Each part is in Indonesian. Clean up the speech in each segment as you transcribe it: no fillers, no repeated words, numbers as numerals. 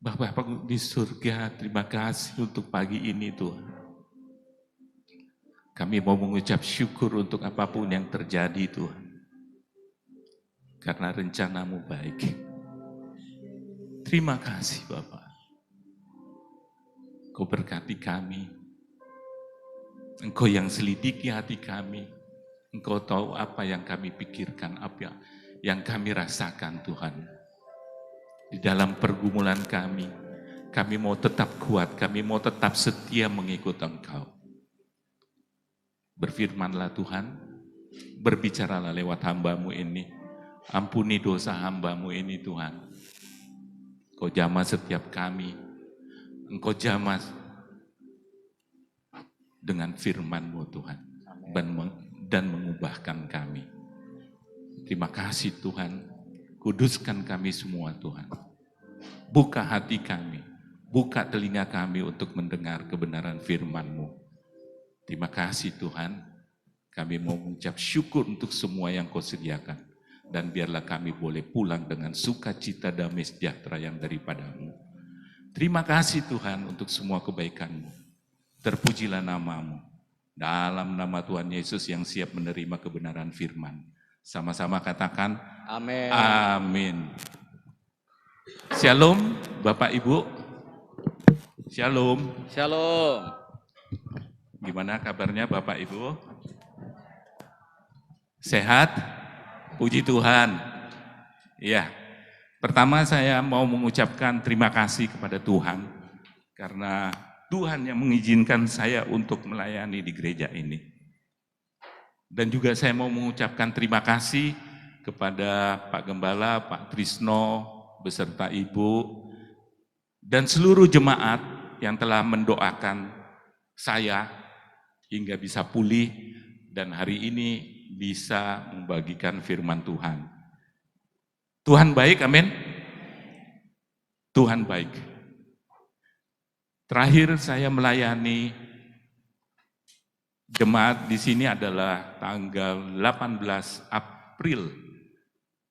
Bapak di surga, terima kasih untuk pagi ini Tuhan. Kami mau mengucap syukur untuk apapun yang terjadi Tuhan. Karena rencana-Mu baik. Terima kasih Bapak. Kau berkati kami. Engkau yang selidiki hati kami. Engkau tahu apa yang kami pikirkan, apa yang kami rasakan Tuhan. Di dalam pergumulan kami mau tetap kuat, kami mau tetap setia mengikut Engkau. Berfirmanlah Tuhan, berbicaralah lewat hamba-Mu ini. Ampuni dosa hamba-Mu ini Tuhan. Engkau jamah setiap kami. Engkau jamah dengan firman-Mu Tuhan. Dan mengubahkan kami. Terima kasih Tuhan. Kuduskan kami semua Tuhan. Buka hati kami. Buka telinga kami untuk mendengar kebenaran firman-Mu. Terima kasih Tuhan. Kami mau mengucap syukur untuk semua yang Kau sediakan. Dan biarlah kami boleh pulang dengan sukacita damai sejahtera yang daripada-Mu. Terima kasih Tuhan untuk semua kebaikan-Mu. Terpujilah nama-Mu. Dalam nama Tuhan Yesus yang siap menerima kebenaran firman. Sama-sama katakan, Amin. Amin. Shalom Bapak Ibu. Shalom. Shalom. Gimana kabarnya Bapak Ibu? Sehat? Puji Tuhan. Ya, pertama saya mau mengucapkan terima kasih kepada Tuhan. Karena Tuhan yang mengizinkan saya untuk melayani di gereja ini. Dan juga saya mau mengucapkan terima kasih kepada Pak Gembala, Pak Trisno, beserta Ibu, dan seluruh jemaat yang telah mendoakan saya hingga bisa pulih dan hari ini bisa membagikan firman Tuhan. Tuhan baik, amin. Tuhan baik. Terakhir saya melayani jemaat di sini adalah tanggal 18 April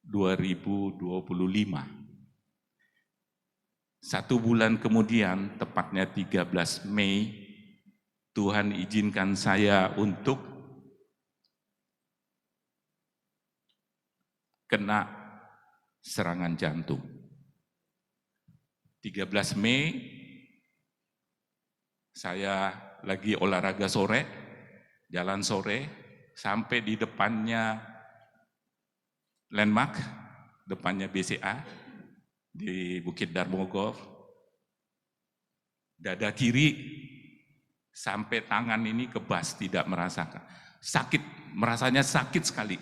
2025. 1 bulan kemudian, tepatnya 13 Mei, Tuhan izinkan saya untuk kena serangan jantung. 13 Mei, saya lagi olahraga sore, jalan sore, sampai di depannya Landmark, depannya BCA, di Bukit Darmo Golf, dada kiri sampai tangan ini kebas, tidak merasakan. Sakit, merasanya sakit sekali.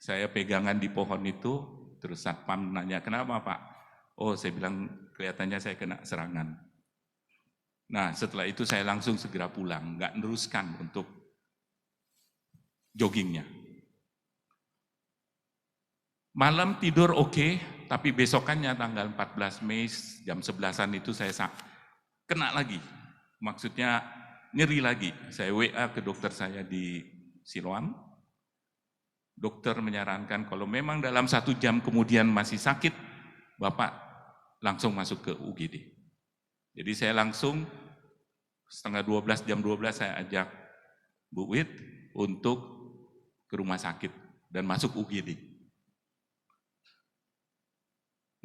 Saya pegangan di pohon itu, terus satpam nanya, kenapa Pak? Oh, saya bilang, kelihatannya saya kena serangan. Nah, setelah itu saya langsung segera pulang, nggak neruskan untuk joggingnya. Malam tidur oke, tapi besokannya tanggal 14 Mei jam 11-an itu saya kena lagi. Maksudnya nyeri lagi. Saya WA ke dokter saya di Siloam. Dokter menyarankan kalau memang dalam 1 jam kemudian masih sakit, Bapak langsung masuk ke UGD. Jadi saya langsung setengah 12, jam 12 saya ajak Bu Wit untuk ke rumah sakit dan masuk UGD.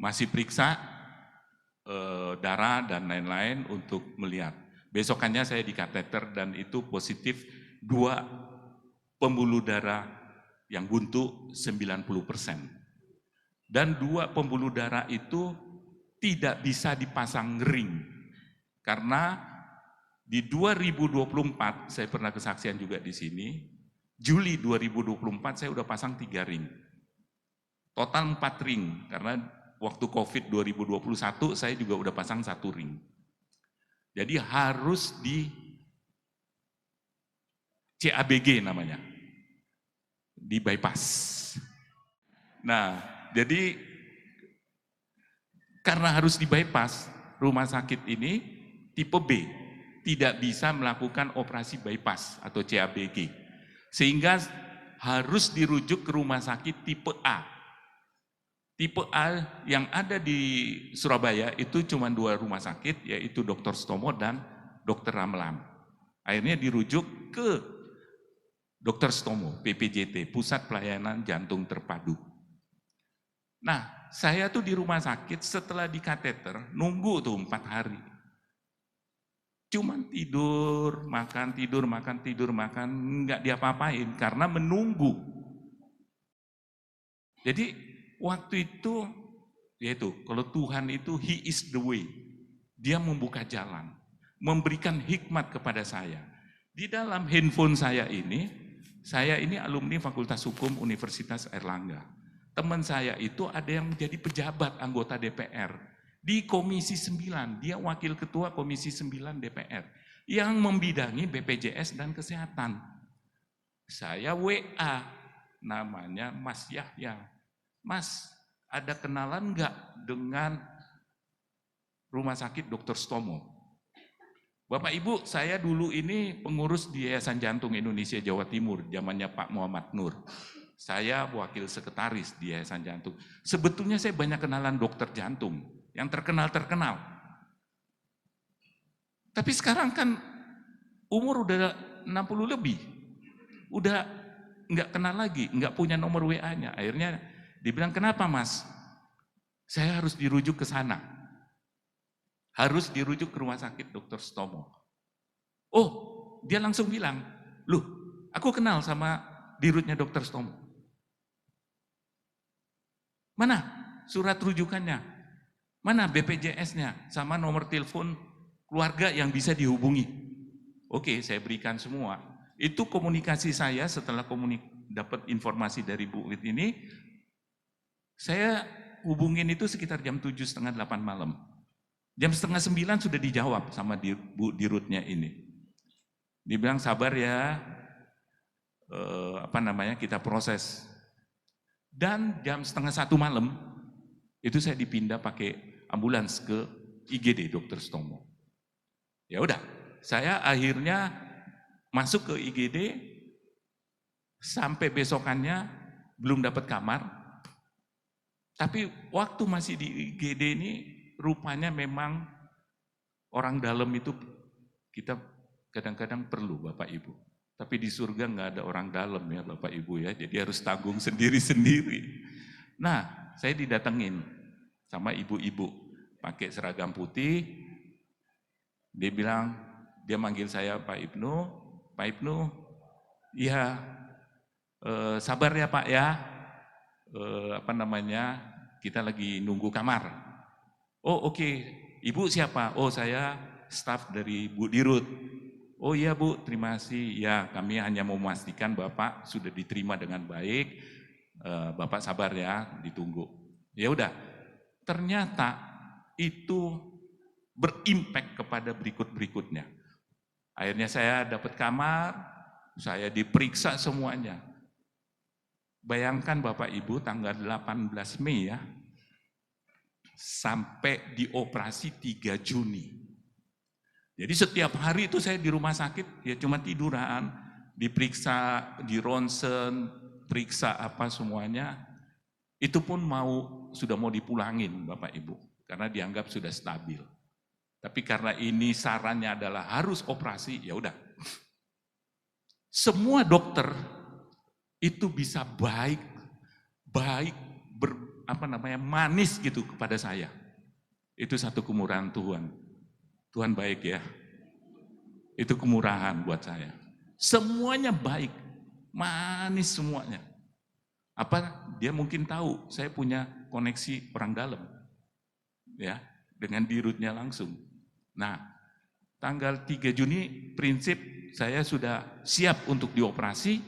Masih periksa darah dan lain-lain untuk melihat. Besokannya saya di kateter dan itu positif 2 pembuluh darah yang buntu 90%. Dan 2 pembuluh darah itu tidak bisa dipasang ring. Karena di 2024, saya pernah kesaksian juga di sini, Juli 2024 saya udah pasang 3 ring. Total 4 ring, karena waktu COVID 2021 saya juga udah pasang 1 ring. Jadi harus di CABG namanya, di bypass. Nah, jadi karena harus di bypass, rumah sakit ini tipe B, tidak bisa melakukan operasi bypass atau CABG. Sehingga harus dirujuk ke rumah sakit tipe A. Tipe A yang ada di Surabaya itu cuma 2 rumah sakit, yaitu Dr. Stomo dan Dr. Ramlan. Akhirnya dirujuk ke Dr. Stomo, PPJT, Pusat Pelayanan Jantung Terpadu. Nah, saya tuh di rumah sakit setelah di kateter, nunggu tuh 4 hari. Cuman tidur, makan, nggak diapa-apain karena menunggu. Jadi waktu itu, yaitu kalau Tuhan itu He is the way. Dia membuka jalan, memberikan hikmat kepada saya. Di dalam handphone saya ini alumni Fakultas Hukum Universitas Airlangga. Teman saya itu ada yang menjadi pejabat anggota DPR di Komisi 9, dia wakil ketua Komisi 9 DPR yang membidangi BPJS dan kesehatan. Saya WA, namanya Mas Yahya. Mas, ada kenalan enggak dengan Rumah Sakit Dr. Stomo? Bapak Ibu, saya dulu ini pengurus di Yayasan Jantung Indonesia Jawa Timur, zamannya Pak Muhammad Nur. Saya wakil sekretaris di Yayasan Jantung. Sebetulnya saya banyak kenalan dokter jantung, yang terkenal-terkenal. Tapi sekarang kan umur udah 60 lebih, udah nggak kenal lagi, nggak punya nomor WA-nya. Akhirnya dibilang, kenapa Mas? Saya harus dirujuk ke sana. Harus dirujuk ke Rumah Sakit Dr. Stomo. Oh, dia langsung bilang, loh, aku kenal sama dirutnya Dr. Stomo. Mana surat rujukannya? Mana BPJS-nya? Sama nomor telepon keluarga yang bisa dihubungi. Oke, saya berikan semua. Itu komunikasi saya setelah dapat informasi dari Bu Wit ini, saya hubungin itu sekitar jam 7:30, 8 malam. Jam 8:30 sudah dijawab sama Bu Dirutnya ini. Dibilang sabar ya, kita proses. Dan jam 12:30 malam, itu saya dipindah pakai ambulans ke IGD Dr. Stomo. Ya udah, saya akhirnya masuk ke IGD, sampai besokannya belum dapat kamar. Tapi waktu masih di IGD ini, rupanya memang orang dalam itu kita kadang-kadang perlu Bapak Ibu. Tapi di surga nggak ada orang dalam ya Bapak Ibu ya, jadi harus tanggung sendiri-sendiri. Nah, saya didatengin sama ibu-ibu pakai seragam putih. Dia bilang, dia manggil saya Pak Ibnu, iya sabar ya Pak ya, kita lagi nunggu kamar. Oh oke, Ibu siapa? Oh saya staf dari Bu Dirut. Oh iya Bu, terima kasih. Ya kami hanya mau memastikan Bapak sudah diterima dengan baik. Bapak sabar ya, ditunggu. Ya udah, ternyata itu berimpact kepada berikutnya. Akhirnya saya dapat kamar, saya diperiksa semuanya. Bayangkan Bapak Ibu tanggal 18 Mei ya, sampai dioperasi 3 Juni. Jadi setiap hari itu saya di rumah sakit ya cuma tiduran, diperiksa, di ronsen, periksa apa semuanya. Itu pun sudah mau dipulangin Bapak Ibu karena dianggap sudah stabil. Tapi karena ini sarannya adalah harus operasi, ya udah. Semua dokter itu bisa manis gitu kepada saya. Itu satu kemurahan Tuhan. Tuhan baik ya. Itu kemurahan buat saya. Semuanya baik, manis semuanya. Dia mungkin tahu saya punya koneksi orang dalam. Ya, dengan dirutnya langsung. Nah, tanggal 3 Juni prinsip saya sudah siap untuk dioperasi,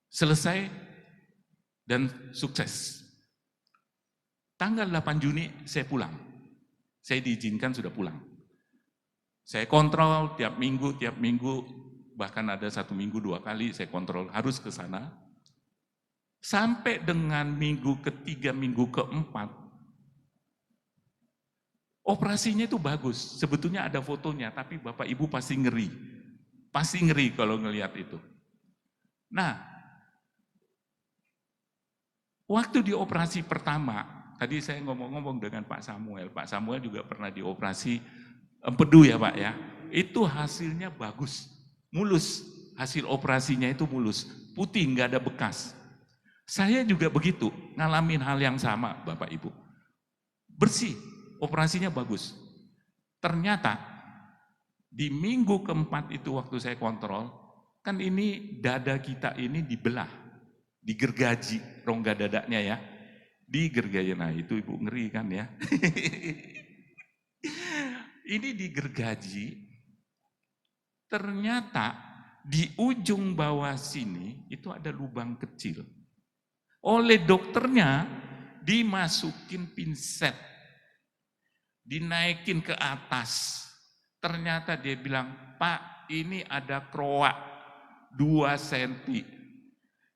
selesai dan sukses. Tanggal 8 Juni saya pulang. Saya diizinkan sudah pulang. Saya kontrol tiap minggu, bahkan ada 1 minggu 2 kali saya kontrol harus ke sana. Sampai dengan minggu ketiga, minggu keempat, operasinya itu bagus. Sebetulnya ada fotonya, tapi Bapak Ibu pasti ngeri. Pasti ngeri kalau ngelihat itu. Nah, Waktu di operasi pertama, tadi saya ngomong-ngomong dengan Pak Samuel juga pernah di operasi empedu ya Pak ya, itu hasilnya bagus, mulus, hasil operasinya itu mulus, putih, nggak ada bekas. Saya juga begitu, ngalamin hal yang sama Bapak Ibu. Bersih, operasinya bagus. Ternyata di minggu keempat itu waktu saya kontrol, kan ini dada kita ini dibelah, digergaji rongga dadanya ya, digergaji. Nah itu Ibu ngeri kan ya. Ini digergaji, ternyata di ujung bawah sini itu ada lubang kecil. Oleh dokternya dimasukin pinset, dinaikin ke atas. Ternyata dia bilang, Pak ini ada kroak 2 cm.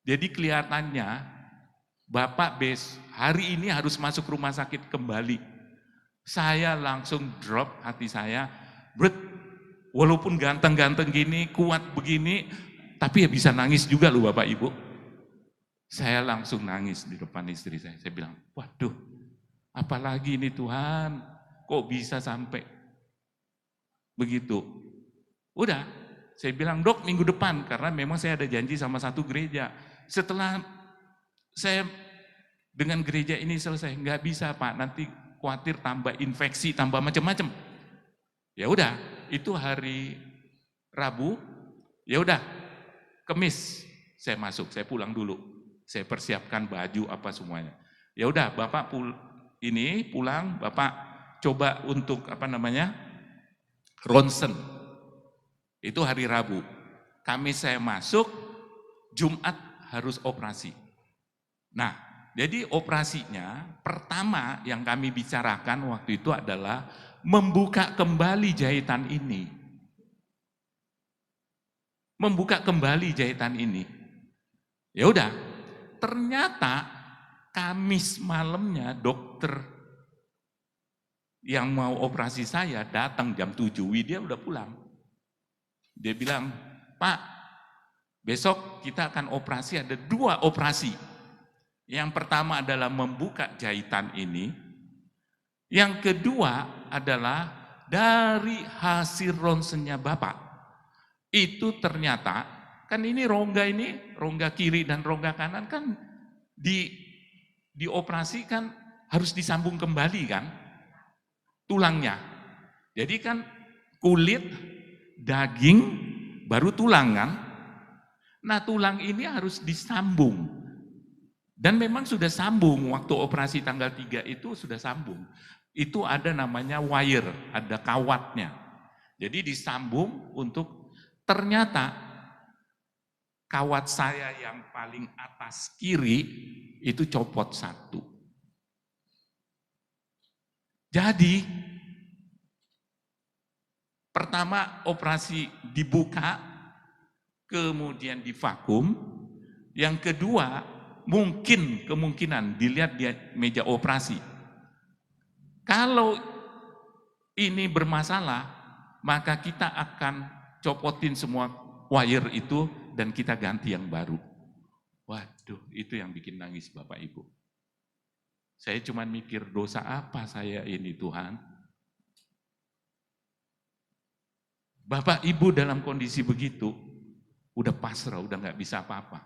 Jadi kelihatannya Bapak hari ini harus masuk rumah sakit kembali. Saya langsung drop hati saya, walaupun ganteng-ganteng gini, kuat begini, tapi ya bisa nangis juga loh Bapak Ibu. Saya langsung nangis di depan istri saya. Saya bilang, waduh, apalagi ini Tuhan, kok bisa sampai begitu. Udah, saya bilang, Dok minggu depan, karena memang saya ada janji sama satu gereja. Setelah saya dengan gereja ini selesai, nggak bisa Pak, nanti khawatir tambah infeksi, tambah macam-macam. Ya udah, itu hari Rabu, ya udah, Kamis saya masuk, saya pulang dulu. Saya persiapkan baju apa semuanya. Ya udah, Bapak pulang, Bapak coba untuk ronsen. Itu hari Rabu. Kamis saya masuk, Jumat harus operasi. Nah, jadi operasinya pertama yang kami bicarakan waktu itu adalah membuka kembali jahitan ini. Membuka kembali jahitan ini. Ya udah, ternyata Kamis malamnya dokter yang mau operasi saya datang jam 7, dia udah pulang. Dia bilang, Pak, besok kita akan operasi, ada 2 operasi. Yang pertama adalah membuka jahitan ini. Yang kedua adalah dari hasil ronsennya Bapak. Itu ternyata, kan ini rongga kiri dan rongga kanan kan dioperasi kan harus disambung kembali kan tulangnya. Jadi kan kulit, daging, baru tulang kan. Nah tulang ini harus disambung. Dan memang sudah sambung, waktu operasi tanggal 3 itu sudah sambung. Itu ada namanya wire, ada kawatnya. Jadi disambung untuk, ternyata kawat saya yang paling atas kiri itu copot 1. Jadi pertama operasi dibuka, kemudian divakum. Yang kedua kemungkinan dilihat di meja operasi. Kalau ini bermasalah, maka kita akan copotin semua wire itu dan kita ganti yang baru. Waduh, itu yang bikin nangis Bapak Ibu. Saya cuma mikir, dosa apa saya ini Tuhan? Bapak Ibu dalam kondisi begitu, udah pasrah, udah nggak bisa apa-apa.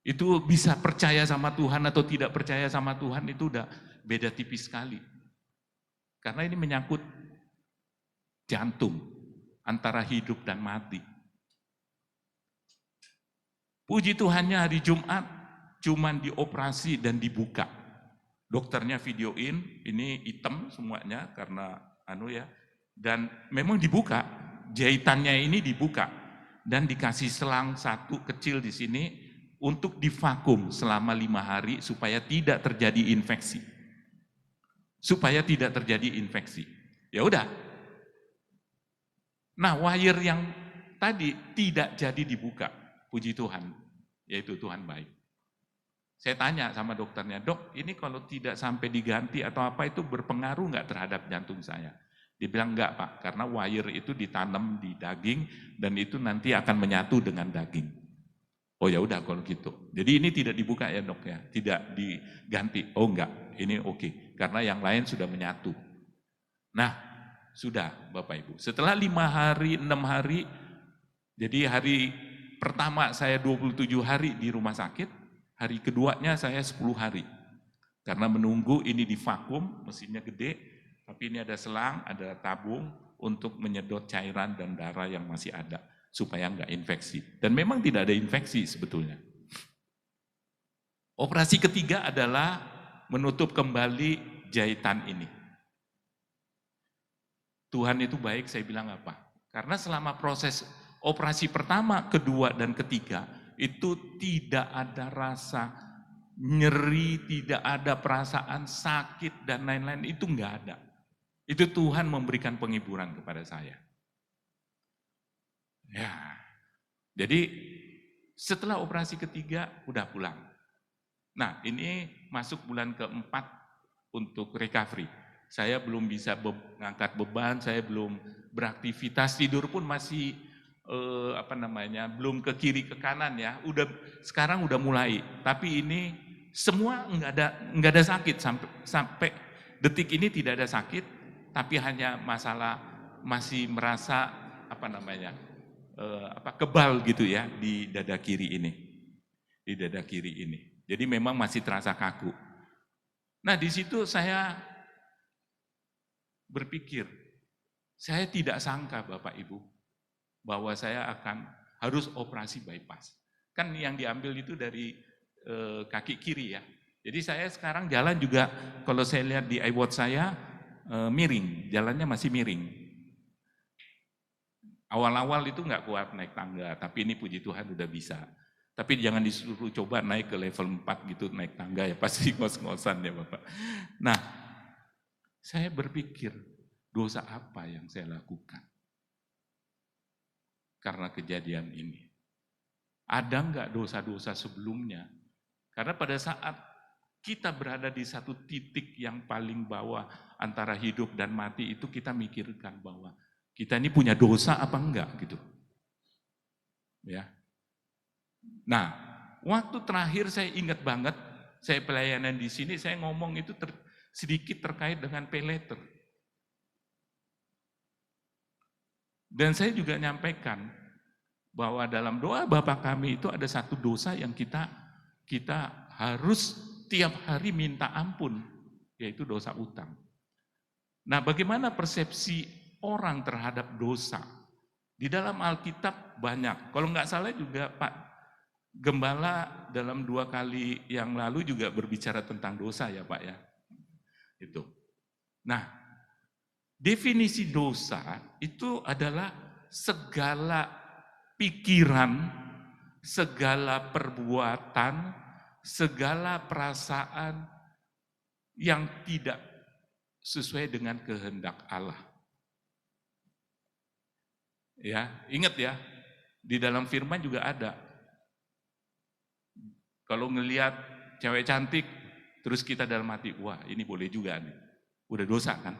Itu bisa percaya sama Tuhan atau tidak percaya sama Tuhan, itu udah beda tipis sekali. Karena ini menyangkut jantung, antara hidup dan mati. Puji Tuhannya hari Jumat cuman dioperasi dan dibuka. Dokternya videoin, ini hitam semuanya karena dan memang dibuka, jahitannya ini dibuka dan dikasih selang 1 kecil di sini untuk divakum selama 5 hari supaya tidak terjadi infeksi. Ya udah. Nah, wire yang tadi tidak jadi dibuka. Puji Tuhan, yaitu Tuhan baik. Saya tanya sama dokternya, Dok, ini kalau tidak sampai diganti atau apa itu berpengaruh nggak terhadap jantung saya? Dia bilang enggak Pak, karena wire itu ditanam di daging dan itu nanti akan menyatu dengan daging. Oh ya udah kalau gitu. Jadi ini tidak dibuka ya dok ya, tidak diganti. Oh enggak, ini oke. Karena yang lain sudah menyatu. Nah, sudah Bapak Ibu. Setelah 5 hari, 6 hari, jadi hari pertama saya 27 hari di rumah sakit, hari keduanya saya 10 hari. Karena menunggu ini divakum, mesinnya gede, tapi ini ada selang, ada tabung untuk menyedot cairan dan darah yang masih ada, supaya enggak infeksi. Dan memang tidak ada infeksi sebetulnya. Operasi ketiga adalah menutup kembali jahitan ini. Tuhan itu baik, saya bilang apa? Karena selama proses operasi pertama, kedua, dan ketiga, itu tidak ada rasa nyeri, tidak ada perasaan sakit, dan lain-lain, itu enggak ada. Itu Tuhan memberikan penghiburan kepada saya. Ya, jadi setelah operasi ketiga, udah pulang. Nah, ini masuk bulan keempat untuk recovery. Saya belum bisa mengangkat beban, saya belum beraktivitas, tidur pun masih belum ke kiri ke kanan ya. Sekarang udah mulai, tapi ini semua enggak ada sakit sampai detik ini tidak ada sakit, tapi hanya masalah masih merasa kebal gitu ya di dada kiri ini. Di dada kiri ini. Jadi memang masih terasa kaku. Nah, di situ saya berpikir, saya tidak sangka Bapak Ibu, bahwa saya harus operasi bypass. Kan yang diambil itu dari kaki kiri ya. Jadi saya sekarang jalan juga, kalau saya lihat di iWatch saya, miring, jalannya masih miring. Awal-awal itu nggak kuat naik tangga, tapi ini puji Tuhan udah bisa. Tapi jangan disuruh coba naik ke level 4 gitu, naik tangga ya, pasti ngos-ngosan ya Bapak. Nah, saya berpikir, dosa apa yang saya lakukan karena kejadian ini? Ada enggak dosa-dosa sebelumnya? Karena pada saat kita berada di satu titik yang paling bawah antara hidup dan mati itu, kita mikirkan bahwa kita ini punya dosa apa enggak gitu. Ya. Nah, waktu terakhir saya ingat banget, saya pelayanan di sini, saya ngomong itu sedikit terkait dengan pay letter. Dan saya juga nyampaikan bahwa dalam doa Bapa kami itu ada satu dosa yang kita harus tiap hari minta ampun, yaitu dosa utang. Nah, bagaimana persepsi orang terhadap dosa? Di dalam Alkitab banyak. Kalau nggak salah juga Pak Gembala dalam 2 kali yang lalu juga berbicara tentang dosa ya Pak ya. Itu. Nah, definisi dosa itu adalah segala pikiran, segala perbuatan, segala perasaan yang tidak sesuai dengan kehendak Allah. Ya, ingat ya, di dalam firman juga ada. Kalau ngelihat cewek cantik, terus kita dalam hati, wah ini boleh juga nih. Udah dosa kan?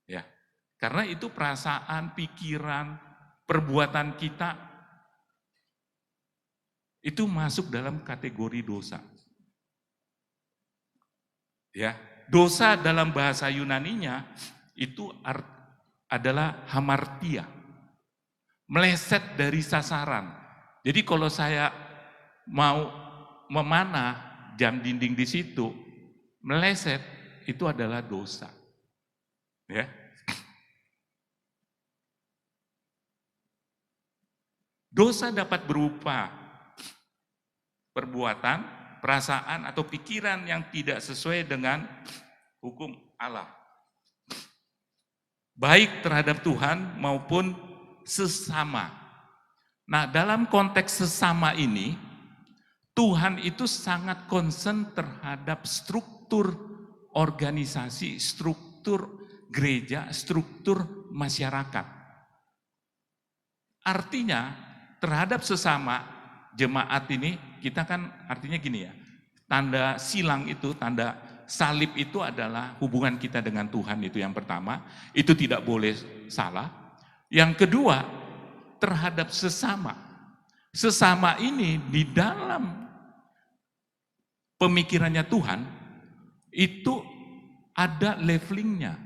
Ya, karena itu perasaan, pikiran, perbuatan kita itu masuk dalam kategori dosa. Ya, dosa dalam bahasa Yunaninya itu adalah hamartia, meleset dari sasaran. Jadi kalau saya mau memanah jam dinding di situ, meleset itu adalah dosa. Ya. Dosa dapat berupa perbuatan, perasaan atau pikiran yang tidak sesuai dengan hukum Allah. Baik terhadap Tuhan maupun sesama. Nah, dalam konteks sesama ini, Tuhan itu sangat concern terhadap struktur organisasi, struktur gereja, struktur masyarakat. Artinya, terhadap sesama jemaat ini, kita kan artinya gini ya, tanda silang itu, tanda salib itu adalah hubungan kita dengan Tuhan, itu yang pertama, itu tidak boleh salah. Yang kedua, terhadap sesama, Sesama ini di dalam pemikirannya Tuhan, itu ada levelingnya.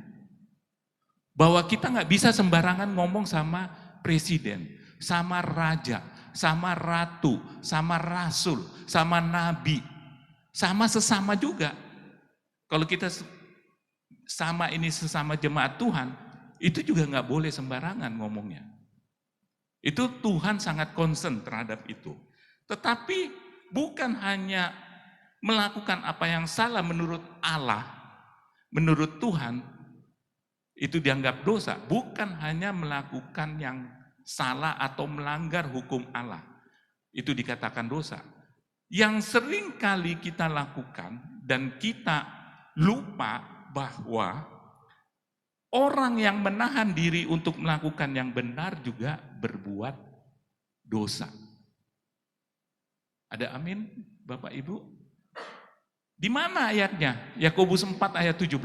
Bahwa kita nggak bisa sembarangan ngomong sama presiden, sama raja, sama ratu, sama rasul, sama nabi, sama sesama juga. Kalau kita sama ini sesama jemaat Tuhan, itu juga nggak boleh sembarangan ngomongnya. Itu Tuhan sangat concern terhadap itu. Tetapi bukan hanya melakukan apa yang salah menurut Allah, menurut Tuhan, itu dianggap dosa. Bukan hanya melakukan yang salah atau melanggar hukum Allah. Itu dikatakan dosa. Yang sering kali kita lakukan dan kita lupa bahwa orang yang menahan diri untuk melakukan yang benar juga berbuat dosa. Ada amin, Bapak Ibu? Di mana ayatnya? Yakobus 4 ayat 17.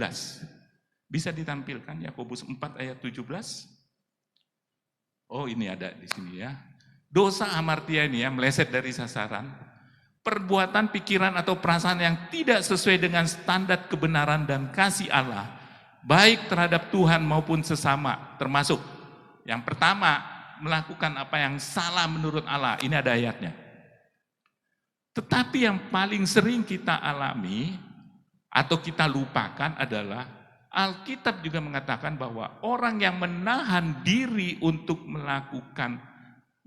Bisa ditampilkan Yakobus 4 ayat 17? Oh, ini ada di sini ya. Dosa hamartia ini ya, meleset dari sasaran. Perbuatan, pikiran atau perasaan yang tidak sesuai dengan standar kebenaran dan kasih Allah, baik terhadap Tuhan maupun sesama, termasuk yang pertama, melakukan apa yang salah menurut Allah. Ini ada ayatnya. Tetapi yang paling sering kita alami atau kita lupakan adalah Alkitab juga mengatakan bahwa orang yang menahan diri untuk melakukan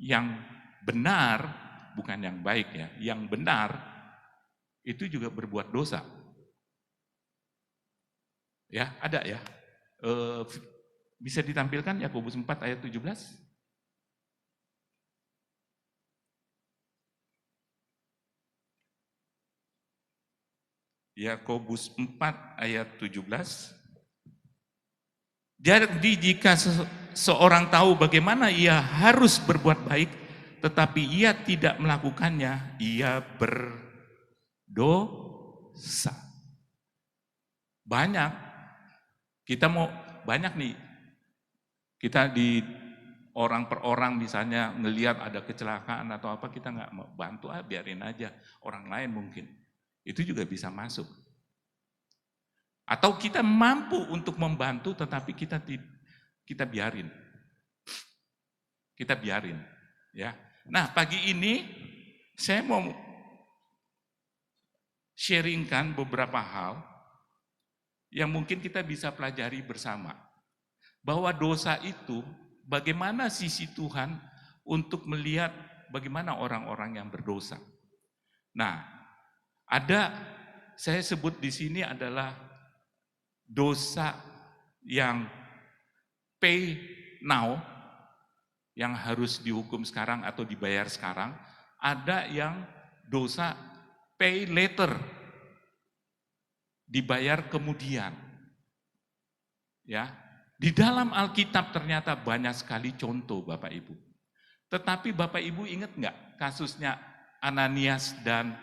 yang benar, bukan yang baik ya, yang benar, itu juga berbuat dosa. Ya, ada ya. Bisa ditampilkan Yakobus 4 ayat 17? Yakobus 4 ayat 17. Jadi jika seorang tahu bagaimana ia harus berbuat baik, tetapi ia tidak melakukannya, ia berdosa. Banyak, banyak nih, kita di orang per orang misalnya ngelihat ada kecelakaan atau apa, kita nggak mau bantu, biarin aja, orang lain mungkin. Itu juga bisa masuk. Atau kita mampu untuk membantu tetapi kita biarin. Kita biarin, ya. Nah, pagi ini saya mau sharingkan beberapa hal yang mungkin kita bisa pelajari bersama. Bahwa dosa itu bagaimana sisi Tuhan untuk melihat bagaimana orang-orang yang berdosa. Nah, saya sebut di sini adalah dosa yang pay now, yang harus dihukum sekarang atau dibayar sekarang. Ada yang dosa pay later, dibayar kemudian. Ya, di dalam Alkitab ternyata banyak sekali contoh Bapak Ibu. Tetapi Bapak Ibu ingat nggak kasusnya Ananias dan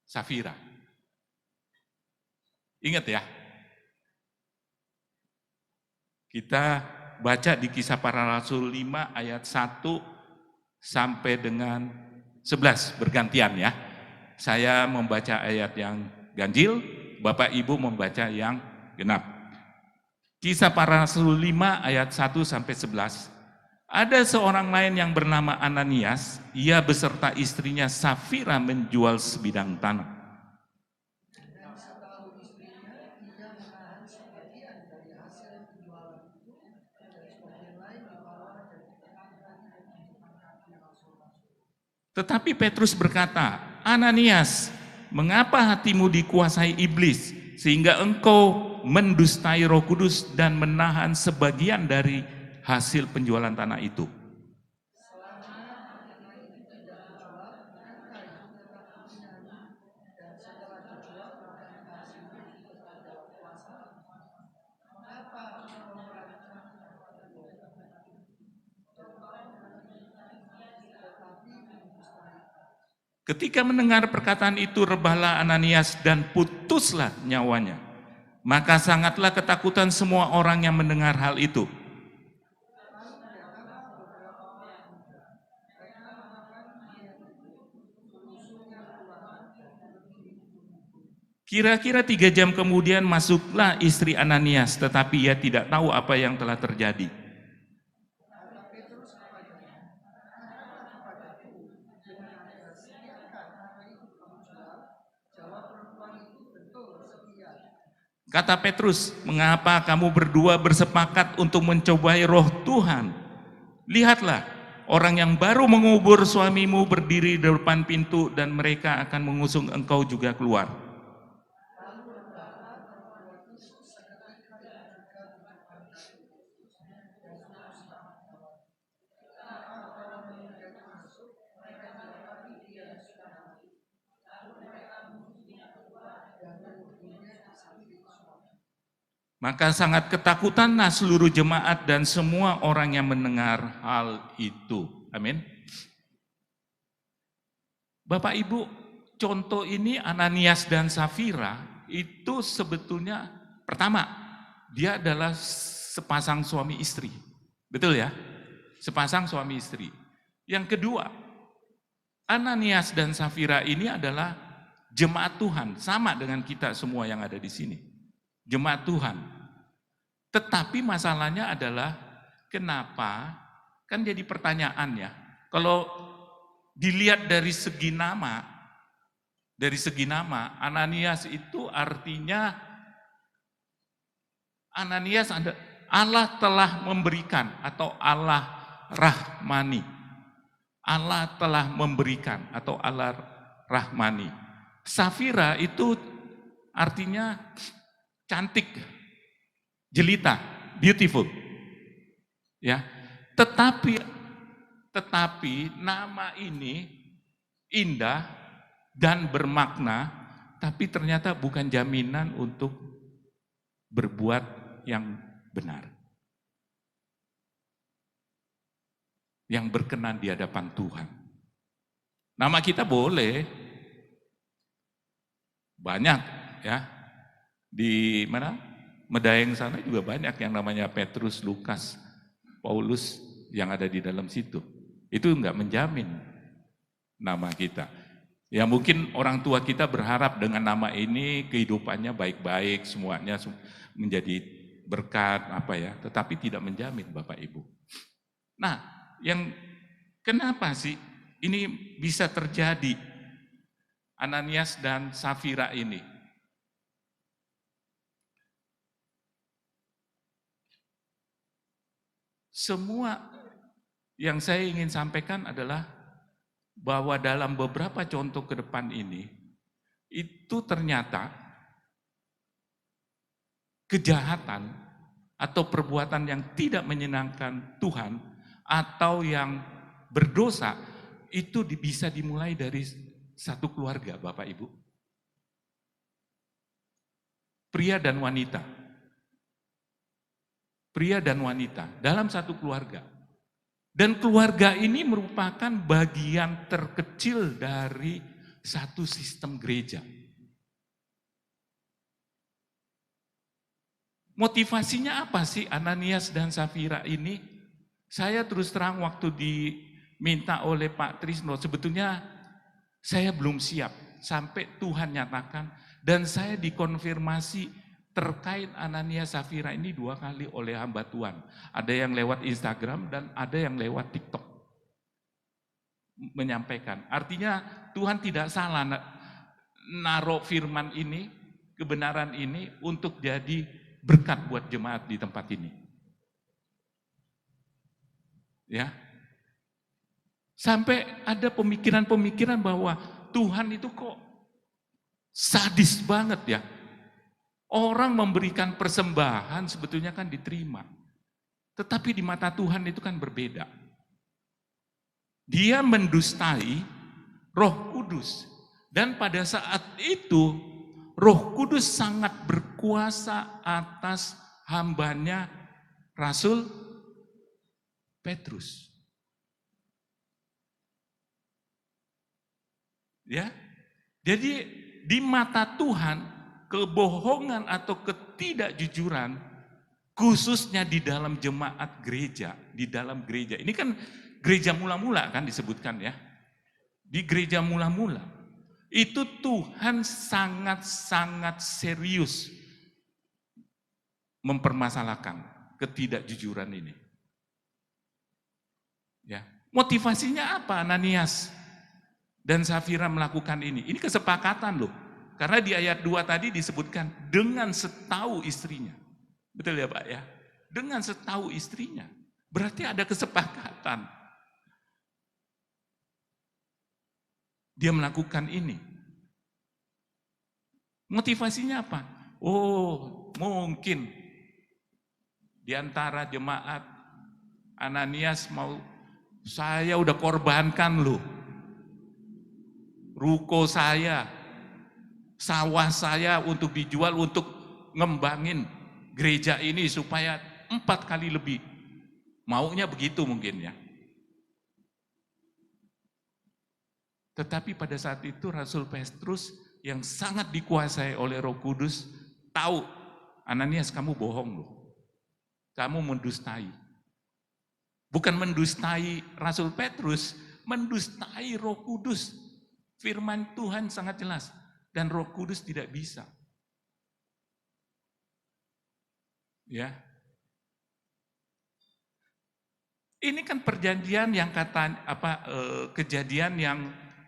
Safira? Ingat ya? Kita baca di Kisah Para Rasul 5 ayat 1 sampai dengan 11, bergantian ya. Saya membaca ayat yang ganjil, Bapak Ibu membaca yang genap. Kisah Para Rasul 5 ayat 1 sampai 11. Ada seorang lain yang bernama Ananias, ia beserta istrinya Safira menjual sebidang tanah. Tetapi Petrus berkata, Ananias, mengapa hatimu dikuasai iblis, sehingga engkau mendustai Roh Kudus dan menahan sebagian dari hasil penjualan tanah itu? Ketika mendengar perkataan itu, rebahlah Ananias dan putuslah nyawanya. Maka sangatlah ketakutan semua orang yang mendengar hal itu. Kira-kira 3 jam kemudian masuklah istri Ananias, tetapi ia tidak tahu apa yang telah terjadi. Kata Petrus, mengapa kamu berdua bersepakat untuk mencobai roh Tuhan? Lihatlah, orang yang baru mengubur suamimu berdiri di depan pintu dan mereka akan mengusung engkau juga keluar. Maka sangat ketakutanlah seluruh jemaat dan semua orang yang mendengar hal itu. Amin. Bapak Ibu, contoh ini Ananias dan Safira itu sebetulnya pertama, dia adalah sepasang suami istri. Betul ya? Sepasang suami istri. Yang kedua, Ananias dan Safira ini adalah jemaat Tuhan, sama dengan kita semua yang ada di sini. Jemaat Tuhan. Tetapi masalahnya adalah kenapa, kan jadi pertanyaan ya, kalau dilihat dari segi nama, Ananias itu artinya, Ananias Allah telah memberikan atau Allah rahmani. Allah telah memberikan atau Allah rahmani. Safira itu artinya cantik, jelita, beautiful. Ya. Tetapi nama ini indah dan bermakna, tapi ternyata bukan jaminan untuk berbuat yang benar. Yang berkenan di hadapan Tuhan. Nama kita boleh banyak ya. Di mana? Medaeng sana juga banyak yang namanya Petrus, Lukas, Paulus yang ada di dalam situ. Itu enggak menjamin nama kita. Ya mungkin orang tua kita berharap dengan nama ini kehidupannya baik-baik, semuanya menjadi berkat apa ya, tetapi tidak menjamin Bapak Ibu. Nah, yang kenapa sih ini bisa terjadi Ananias dan Safira ini? Semua yang saya ingin sampaikan adalah bahwa dalam beberapa contoh ke depan ini, itu ternyata kejahatan atau perbuatan yang tidak menyenangkan Tuhan atau yang berdosa itu bisa dimulai dari satu keluarga, Bapak Ibu. Pria dan wanita. Pria dan wanita dalam satu keluarga. Dan keluarga ini merupakan bagian terkecil dari satu sistem gereja. Motivasinya apa sih Ananias dan Safira ini? Saya terus terang waktu diminta oleh Pak Trisno, sebetulnya saya belum siap sampai Tuhan nyatakan, dan saya dikonfirmasi terkait Ananias Safira ini 2 kali oleh hamba Tuhan. Ada yang lewat Instagram dan ada yang lewat TikTok menyampaikan. Artinya Tuhan tidak salah naruh firman ini, kebenaran ini untuk jadi berkat buat jemaat di tempat ini. Ya. Sampai ada pemikiran-pemikiran bahwa Tuhan itu kok sadis banget ya. Orang memberikan persembahan sebetulnya kan diterima. Tetapi di mata Tuhan itu kan berbeda. Dia mendustai Roh Kudus. Dan pada saat itu Roh Kudus sangat berkuasa atas hambanya Rasul Petrus. Ya. Jadi di mata Tuhan kebohongan atau ketidakjujuran khususnya di dalam jemaat gereja, di dalam gereja. Ini kan gereja mula-mula kan disebutkan ya. Di gereja mula-mula Itu Tuhan sangat-sangat serius mempermasalahkan ketidakjujuran ini. Ya, motivasinya apa Ananias dan Safira melakukan ini? Ini kesepakatan loh. Karena di ayat 2 tadi disebutkan dengan setahu istrinya. Betul ya Pak ya? Dengan setahu istrinya. Berarti ada kesepakatan. Dia melakukan ini. Motivasinya apa? Oh, mungkin di antara jemaat Ananias mau, saya udah korbankan loh. Ruko saya, sawah saya untuk dijual untuk ngembangin gereja ini supaya 4 kali lebih. Maunya begitu mungkin ya. Tetapi pada saat itu Rasul Petrus yang sangat dikuasai oleh Roh Kudus tahu, Ananias kamu bohong loh. Kamu mendustai. Bukan mendustai Rasul Petrus, mendustai Roh Kudus. Firman Tuhan sangat jelas dan Roh Kudus tidak bisa. Ya. Ini kan perjanjian yang kejadian yang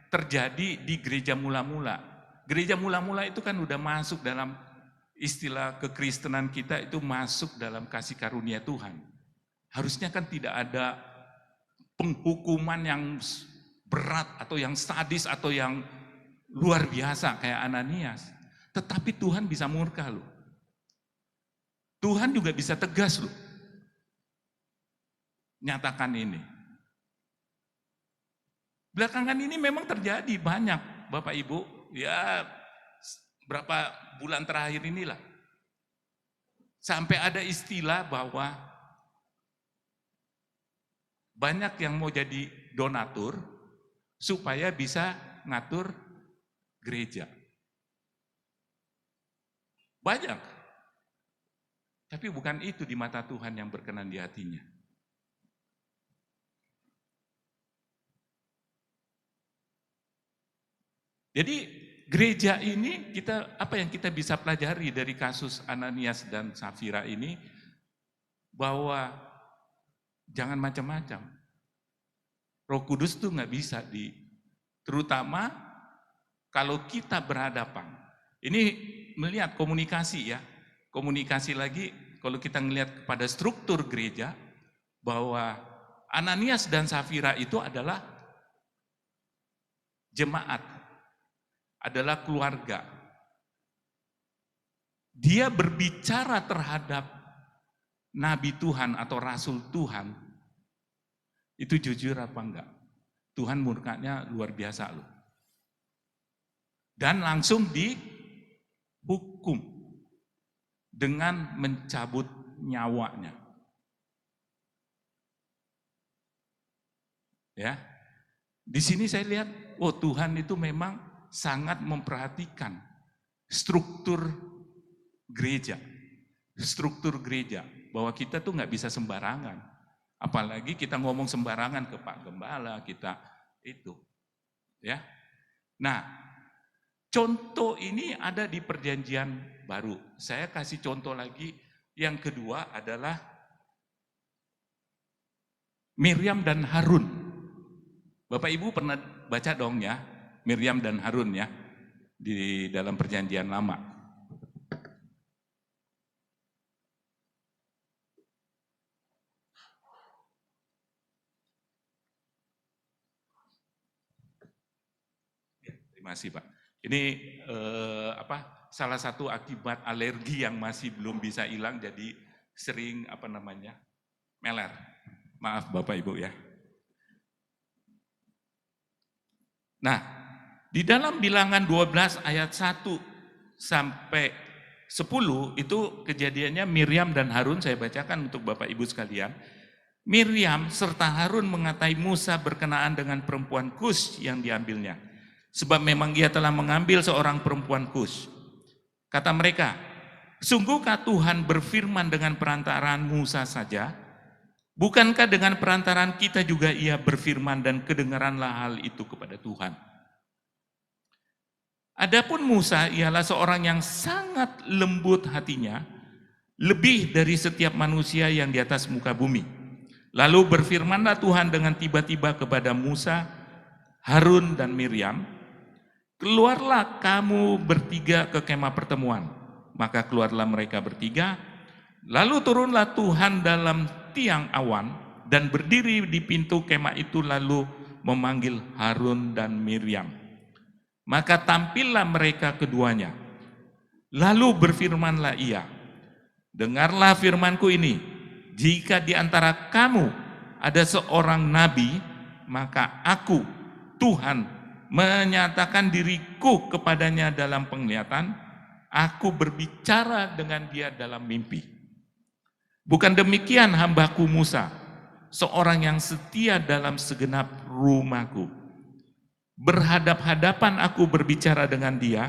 terjadi di gereja mula-mula. Gereja mula-mula itu kan udah masuk dalam istilah kekristenan kita, itu masuk dalam kasih karunia Tuhan. Harusnya kan tidak ada penghukuman yang berat atau yang sadis atau yang luar biasa kayak Ananias. Tetapi Tuhan bisa murka loh. Tuhan juga bisa tegas loh. Nyatakan ini. Belakangan ini memang terjadi banyak Bapak Ibu, ya berapa bulan terakhir inilah. Sampai ada istilah bahwa banyak yang mau jadi donatur supaya bisa ngatur gereja. Banyak. Tapi bukan itu di mata Tuhan yang berkenan di hatinya. Jadi gereja ini apa yang kita bisa pelajari dari kasus Ananias dan Safira ini, bahwa jangan macam-macam. Roh Kudus tuh nggak bisa terutama kalau kita berhadapan. Ini melihat komunikasi ya, komunikasi lagi kalau kita melihat kepada struktur gereja, bahwa Ananias dan Safira itu adalah jemaat, adalah keluarga. Dia berbicara terhadap nabi Tuhan atau rasul Tuhan, itu jujur apa enggak? Tuhan murkanya luar biasa loh. Dan langsung dihukum dengan mencabut nyawanya. Ya. Di sini saya lihat, oh Tuhan itu memang sangat memperhatikan struktur gereja. Struktur gereja, bahwa kita tuh nggak bisa sembarangan. Apalagi kita ngomong sembarangan ke Pak Gembala, kita itu. Ya. Nah, contoh ini ada di perjanjian baru. Saya kasih contoh lagi, yang kedua adalah Miriam dan Harun. Bapak Ibu pernah baca dong ya, Miriam dan Harun ya, di dalam perjanjian lama. Ya, terima kasih Pak. Ini salah satu akibat alergi yang masih belum bisa hilang, jadi sering meler. Maaf Bapak Ibu ya. Nah, di dalam Bilangan 12 ayat 1 sampai 10 itu kejadiannya Miriam dan Harun, saya bacakan untuk Bapak Ibu sekalian. Miriam serta Harun mengatai Musa berkenaan dengan perempuan Kus yang diambilnya, sebab memang ia telah mengambil seorang perempuan Kus. Kata mereka, sungguhkah Tuhan berfirman dengan perantaraan Musa saja? Bukankah dengan perantaraan kita juga ia berfirman, dan kedengaranlah hal itu kepada Tuhan. Adapun Musa ialah seorang yang sangat lembut hatinya, lebih dari setiap manusia yang di atas muka bumi. Lalu berfirmanlah Tuhan dengan tiba-tiba kepada Musa, Harun dan Miriam, keluarlah kamu bertiga ke kemah pertemuan. Maka keluarlah mereka bertiga, lalu turunlah Tuhan dalam tiang awan dan berdiri di pintu kemah itu lalu memanggil Harun dan Miriam. Maka tampillah mereka keduanya. Lalu berfirmanlah ia, dengarlah firmanku ini, jika di antara kamu ada seorang nabi, maka aku, Tuhan, menyatakan diriku kepadanya dalam penglihatan, aku berbicara dengan dia dalam mimpi. Bukan demikian hambaku Musa, seorang yang setia dalam segenap rumahku. Berhadap-hadapan aku berbicara dengan dia,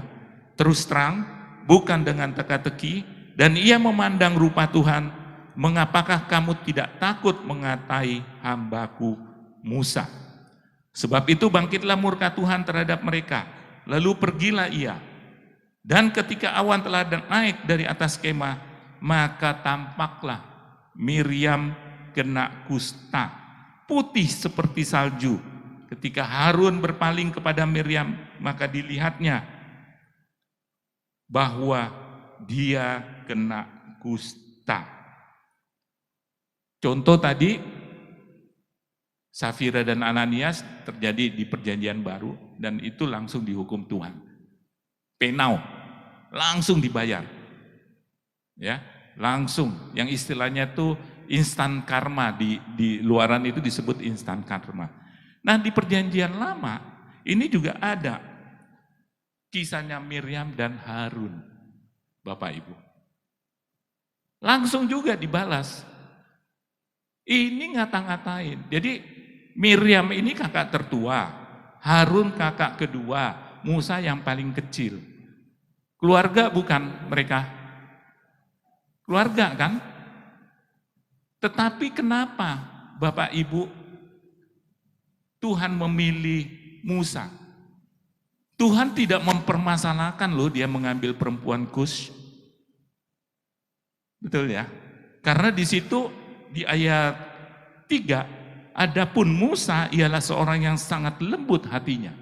terus terang, bukan dengan teka-teki, dan ia memandang rupa Tuhan. Mengapakah kamu tidak takut mengatai hambaku Musa? Sebab itu bangkitlah murka Tuhan terhadap mereka, lalu pergilah ia. Dan ketika awan telah naik dari atas kemah, maka tampaklah Miriam kena kusta, putih seperti salju. Ketika Harun berpaling kepada Miriam, maka dilihatnya bahwa dia kena kusta. Contoh tadi, Safira dan Ananias terjadi di perjanjian baru, dan itu langsung dihukum Tuhan. Penau, langsung dibayar. Ya, langsung. Yang istilahnya itu instan karma, di luaran itu disebut instan karma. Nah, di perjanjian lama ini juga ada kisahnya Miriam dan Harun, Bapak Ibu. Langsung juga dibalas. Ini ngata-ngatain. Jadi Miriam ini kakak tertua, Harun kakak kedua, Musa yang paling kecil. Keluarga bukan mereka? Keluarga kan? Tetapi kenapa Bapak Ibu Tuhan memilih Musa? Tuhan tidak mempermasalahkan loh dia mengambil perempuan Kush. Betul ya? Karena di situ di ayat 3, adapun Musa ialah seorang yang sangat lembut hatinya,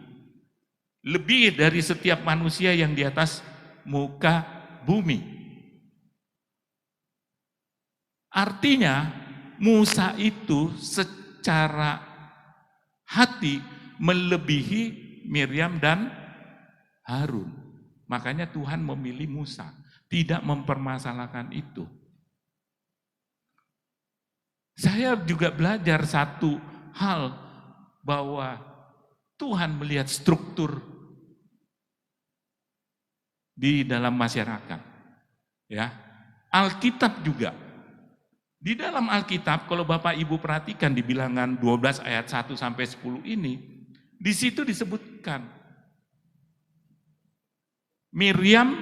lebih dari setiap manusia yang di atas muka bumi. Artinya Musa itu secara hati melebihi Miriam dan Harun. Makanya Tuhan memilih Musa, tidak mempermasalahkan itu. Saya juga belajar satu hal, bahwa Tuhan melihat struktur di dalam masyarakat. Ya, Alkitab juga. Di dalam Alkitab, kalau Bapak Ibu perhatikan di Bilangan 12 ayat 1 sampai 10 ini, di situ disebutkan Miriam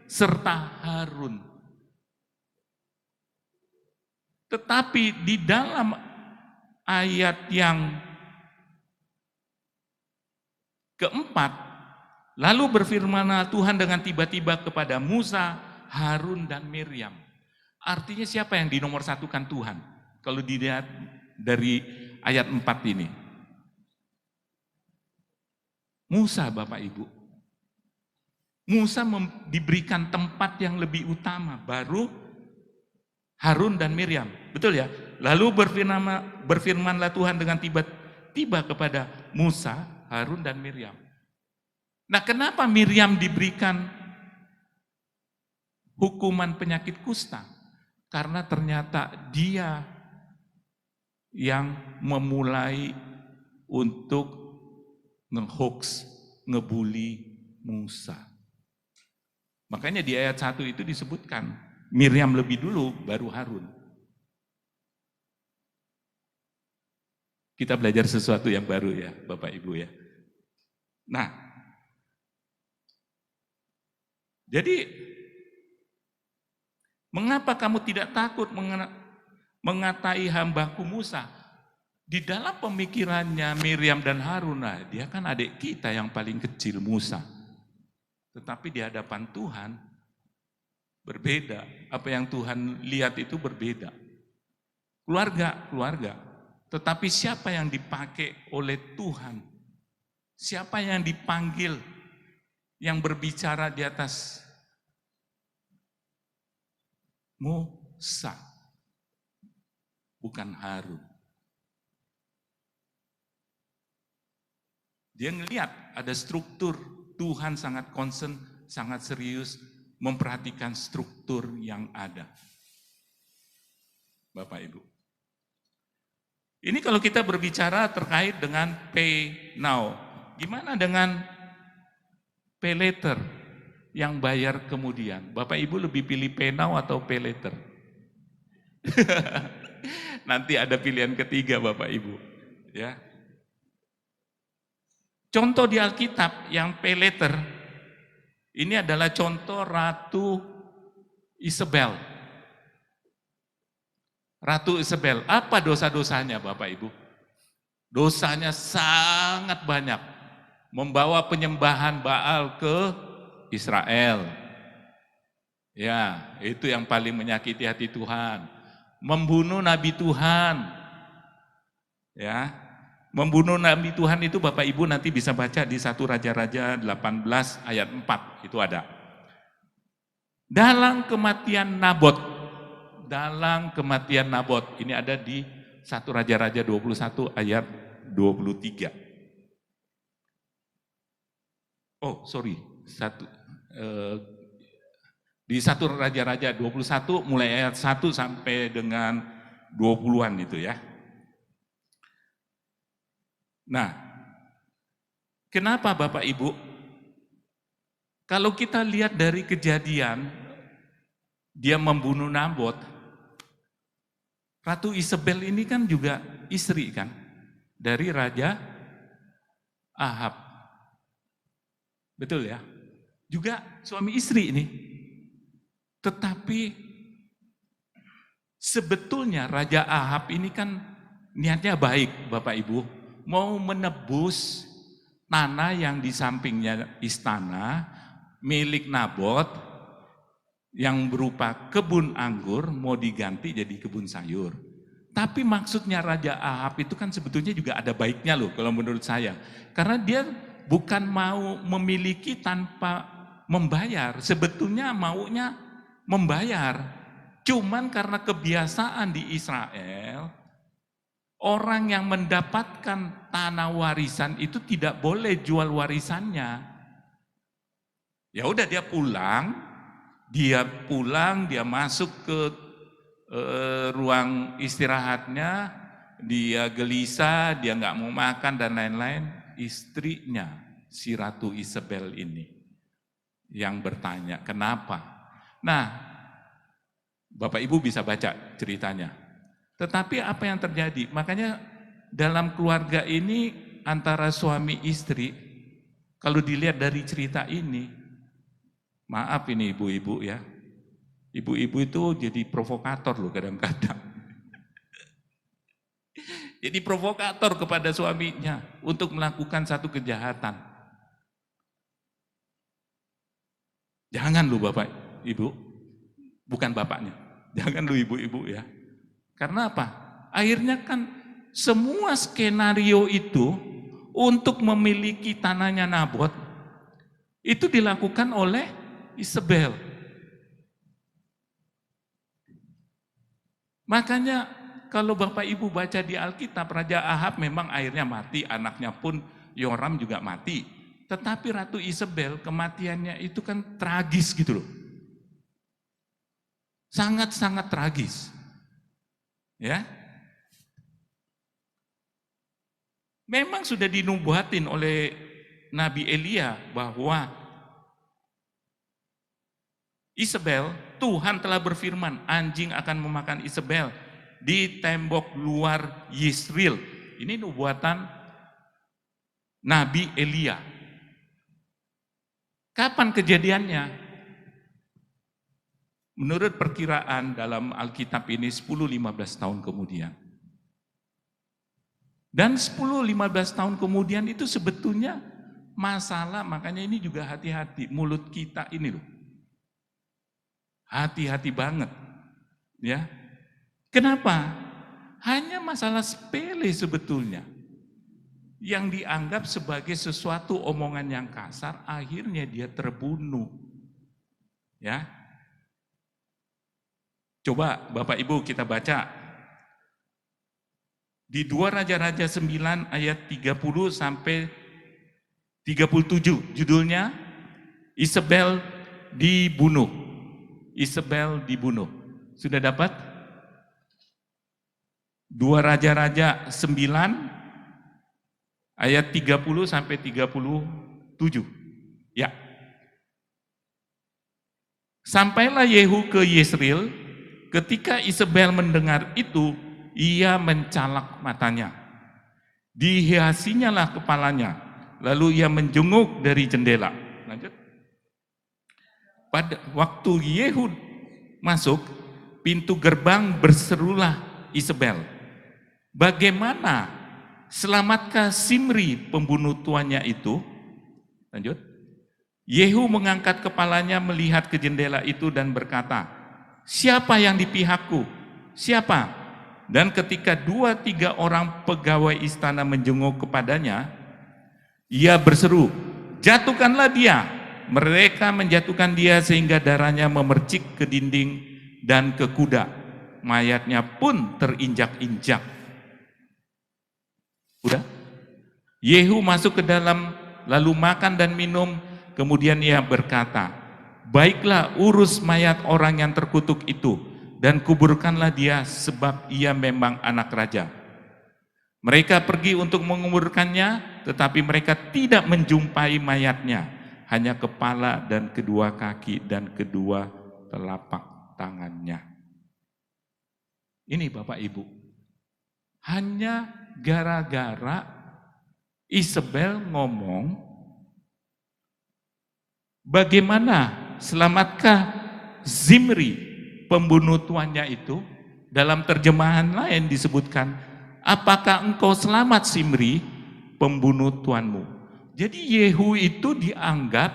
serta Harun. Tetapi di dalam ayat yang keempat, lalu berfirmanlah Tuhan dengan tiba-tiba kepada Musa, Harun dan Miriam. Artinya siapa yang dinomor satukan Tuhan? Kalau dilihat dari ayat 4 ini. Musa, Bapak Ibu. Musa diberikan tempat yang lebih utama, baru Harun dan Miriam. Betul ya? Lalu berfirmanlah Tuhan dengan tiba-tiba kepada Musa, Harun dan Miriam. Nah, kenapa Miriam diberikan hukuman penyakit kusta? Karena ternyata dia yang memulai untuk nge-hoax, ngebully Musa. Makanya di ayat 1 itu disebutkan, Miriam lebih dulu, baru Harun. Kita belajar sesuatu yang baru ya, Bapak Ibu ya. Nah, jadi mengapa kamu tidak takut mengatai hambaku Musa? Di dalam pemikirannya Miriam dan Harun, dia kan adik kita yang paling kecil, Musa. Tetapi di hadapan Tuhan berbeda. Apa yang Tuhan lihat itu berbeda. Keluarga. Tetapi siapa yang dipakai oleh Tuhan? Siapa yang dipanggil, yang berbicara di atas Musa, bukan Harun. Dia ngelihat ada struktur, Tuhan sangat concern, sangat serius memperhatikan struktur yang ada. Bapak Ibu. Ini kalau kita berbicara terkait dengan pay now, gimana dengan pay later yang bayar kemudian? Bapak Ibu lebih pilih pay now atau pay later? Nanti ada pilihan ketiga Bapak Ibu, ya. Contoh di Alkitab yang pay later, ini adalah contoh Ratu Isabel. Ratu Isabel, apa dosa-dosanya Bapak Ibu? Dosanya sangat banyak. Membawa penyembahan Baal ke Israel. Ya, itu yang paling menyakiti hati Tuhan. Membunuh Nabi Tuhan. Ya, membunuh Nabi Tuhan itu Bapak Ibu nanti bisa baca di 1 Raja-Raja 18 ayat 4, itu ada. Dalam kematian Nabot, ini ada di 1 Raja-Raja 21 ayat 23. Oh, sorry. Di 1 Raja-Raja 21 mulai ayat 1 sampai dengan 20-an itu ya. Nah, kenapa Bapak Ibu? Kalau kita lihat dari kejadian, dia membunuh Nabot, Ratu Isabel ini kan juga istri kan dari Raja Ahab. Betul ya? Juga suami istri ini. Tetapi sebetulnya Raja Ahab ini kan niatnya baik Bapak Ibu. Mau menebus tanah yang di sampingnya istana milik Nabot yang berupa kebun anggur mau diganti jadi kebun sayur. Tapi maksudnya Raja Ahab itu kan sebetulnya juga ada baiknya loh kalau menurut saya. Karena dia bukan mau memiliki tanpa membayar. Sebetulnya maunya membayar. Cuman karena kebiasaan di Israel, orang yang mendapatkan tanah warisan itu tidak boleh jual warisannya. Ya udah dia pulang, dia masuk ke ruang istirahatnya, dia gelisah, dia nggak mau makan dan lain-lain. Istrinya si Ratu Isabel ini yang bertanya, kenapa? Nah, Bapak Ibu bisa baca ceritanya. Tetapi apa yang terjadi? Makanya dalam keluarga ini antara suami istri, kalau dilihat dari cerita ini, maaf ini ibu-ibu ya. Ibu-ibu itu jadi provokator loh kadang-kadang. Jadi provokator kepada suaminya untuk melakukan satu kejahatan. Jangan lu Bapak, Ibu. Bukan bapaknya. Jangan lu ibu-ibu ya. Karena apa? Akhirnya kan semua skenario itu untuk memiliki tanahnya Nabot itu dilakukan oleh Isabel. Makanya kalau Bapak Ibu baca di Alkitab, Raja Ahab memang akhirnya mati, anaknya pun Yoram juga mati. Tetapi Ratu Isabel kematiannya itu kan tragis gitu loh. Sangat-sangat tragis. Ya. Memang sudah dinubuatin oleh Nabi Elia bahwa Isabel, Tuhan telah berfirman, anjing akan memakan Isabel di tembok luar Yisril. Ini nubuatan Nabi Elia. Kapan kejadiannya? Menurut perkiraan dalam Alkitab ini 10-15 tahun kemudian. Dan 10-15 tahun kemudian itu sebetulnya Masalah, makanya ini juga hati-hati, mulut kita ini loh. Hati-hati banget. Ya. Kenapa? Hanya masalah sepele sebetulnya. Yang dianggap sebagai sesuatu omongan yang kasar, akhirnya dia terbunuh. Ya. Coba Bapak Ibu kita baca. Di 2 Raja-Raja 9 ayat 30 sampai 37, judulnya Isabel dibunuh. Isabel dibunuh. Sudah dapat? 2 Raja-Raja 9 ayat 30 sampai 37. Ya. Sampailah Yehu ke Yesreel, ketika Isabel mendengar itu, ia mencalak matanya. Dihiasinyalah kepalanya, lalu ia menjenguk dari jendela. Lanjut. Pada waktu Yehu masuk, pintu gerbang berserulah Isabel. Bagaimana? Selamatkah Simri pembunuh tuannya itu? Lanjut. Yehu mengangkat kepalanya melihat ke jendela itu dan berkata, siapa yang di pihakku? Siapa? Dan ketika 2-3 orang pegawai istana menjenguk kepadanya, ia berseru, jatuhkanlah dia. Mereka menjatuhkan dia sehingga darahnya memercik ke dinding dan ke kuda. Mayatnya pun terinjak-injak. Udah? Yehu masuk ke dalam, lalu makan dan minum, kemudian ia berkata, baiklah urus mayat orang yang terkutuk itu, dan kuburkanlah dia sebab ia memang anak raja. Mereka pergi untuk menguburkannya, tetapi mereka tidak menjumpai mayatnya, hanya kepala dan kedua kaki dan kedua telapak tangannya. Ini Bapak Ibu, hanya gara-gara Isabel ngomong, bagaimana selamatkah Zimri pembunuh tuannya itu? Dalam terjemahan lain disebutkan, apakah engkau selamat Zimri pembunuh tuanmu? Jadi Yehu itu dianggap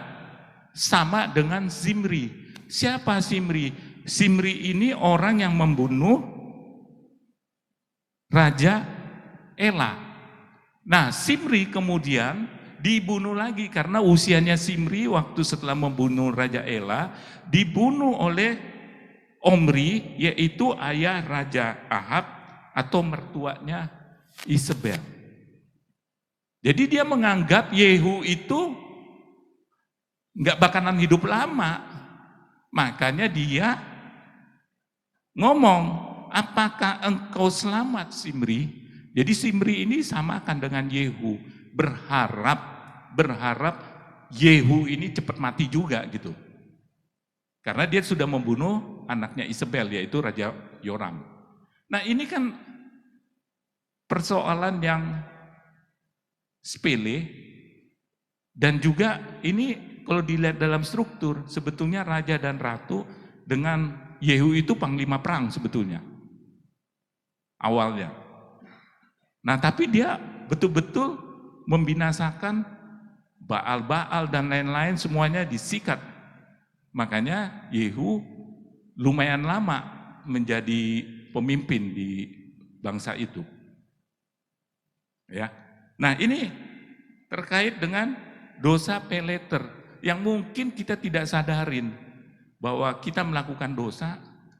sama dengan Zimri. Siapa Zimri? Zimri ini orang yang membunuh Raja Ela. Nah, Simri kemudian dibunuh lagi karena usianya Simri waktu setelah membunuh Raja Ela dibunuh oleh Omri, yaitu ayah Raja Ahab atau mertuanya Isabel. Jadi dia menganggap Yehu itu nggak bakalan hidup lama. Makanya dia ngomong, apakah engkau selamat Simri? Jadi Simri ini samakan dengan Yehu, berharap Yehu ini cepat mati juga gitu. Karena dia sudah membunuh anaknya Isabel, yaitu Raja Yoram. Nah ini kan persoalan yang sepele, dan juga ini kalau dilihat dalam struktur, sebetulnya raja dan ratu dengan Yehu itu panglima perang sebetulnya, awalnya. Nah tapi dia betul-betul membinasakan Baal-Baal dan lain-lain, semuanya disikat. Makanya Yehu lumayan lama menjadi pemimpin di bangsa itu. Ya. Nah ini terkait dengan dosa peleter yang mungkin kita tidak sadarin bahwa kita melakukan dosa,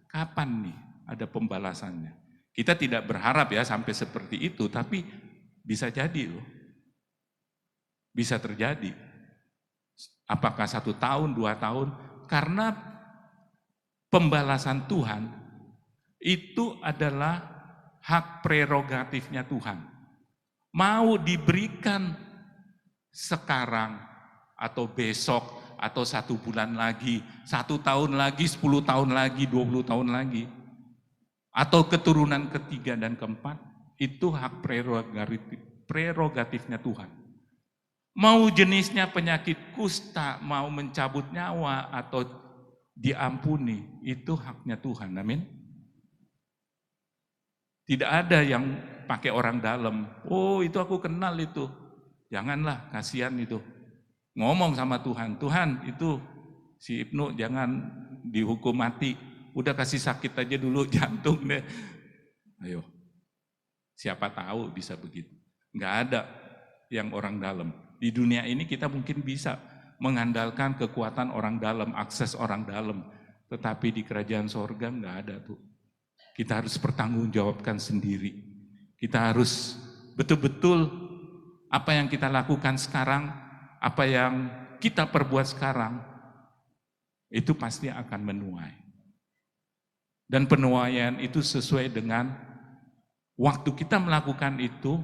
kapan nih ada pembalasannya. Kita tidak berharap ya sampai seperti itu, tapi bisa jadi loh. Bisa terjadi. Apakah 1 tahun, 2 tahun? Karena pembalasan Tuhan itu adalah hak prerogatifnya Tuhan. Mau diberikan sekarang atau besok atau 1 bulan lagi, 1 tahun lagi, 10 tahun lagi, 20 tahun lagi, atau keturunan ketiga dan keempat, itu hak prerogatifnya Tuhan. Mau jenisnya penyakit kusta, mau mencabut nyawa atau diampuni, itu haknya Tuhan. Amin. Tidak ada yang pakai orang dalam. Oh itu aku kenal itu. Janganlah, kasihan itu. ngomong sama Tuhan, Tuhan itu si Ibnu jangan dihukum mati, udah kasih sakit aja dulu jantung deh. Ayo, siapa tahu bisa begitu. Nggak ada yang orang dalam. Di dunia ini kita mungkin bisa mengandalkan kekuatan orang dalam, akses orang dalam. Tetapi di kerajaan sorga nggak ada tuh. Kita harus bertanggungjawabkan sendiri. Kita harus betul-betul apa yang kita lakukan sekarang, apa yang kita perbuat sekarang, itu pasti akan menuai. Dan penuaian itu sesuai dengan waktu kita melakukan itu,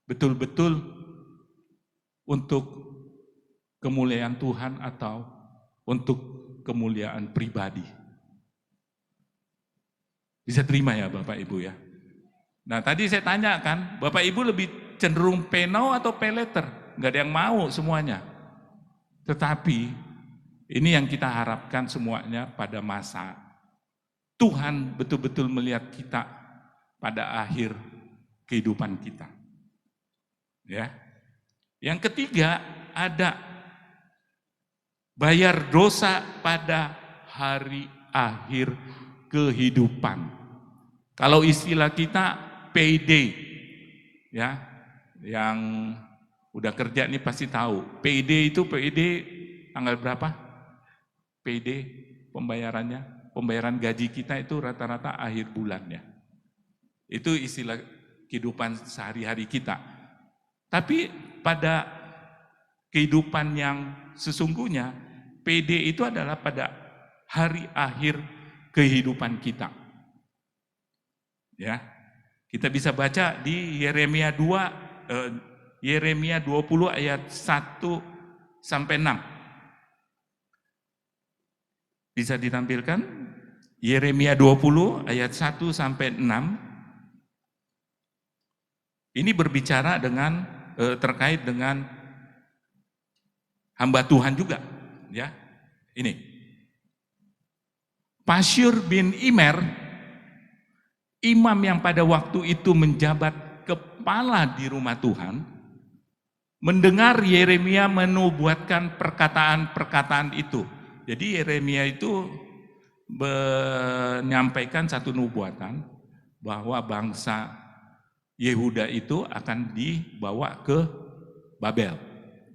betul-betul untuk kemuliaan Tuhan atau untuk kemuliaan pribadi. Bisa terima ya Bapak Ibu ya? Nah tadi saya tanya kan, Bapak Ibu lebih cenderung pay now atau pay later? Nggak ada yang mau semuanya. Tetapi ini yang kita harapkan semuanya pada masa Tuhan betul-betul melihat kita pada akhir kehidupan kita. Ya. Yang ketiga ada bayar dosa pada hari akhir kehidupan. Kalau istilah kita payday, ya, yang udah kerja nih pasti tahu. Payday itu tanggal berapa? Payday pembayarannya, pembayaran gaji kita itu rata-rata akhir bulannya. Itu istilah kehidupan sehari-hari kita. Tapi pada kehidupan yang sesungguhnya, PD itu adalah pada hari akhir kehidupan kita. Ya. Kita bisa baca di Yeremia 20 ayat 1 sampai 6. Bisa ditampilkan? Yeremia 20 ayat 1 sampai 6. Ini berbicara dengan terkait dengan hamba Tuhan juga, ya. Ini. Pasyur bin Immer, imam yang pada waktu itu menjabat kepala di rumah Tuhan, mendengar Yeremia menubuatkan perkataan-perkataan itu. Jadi Yeremia itu menyampaikan satu nubuatan bahwa bangsa Yehuda itu akan dibawa ke Babel,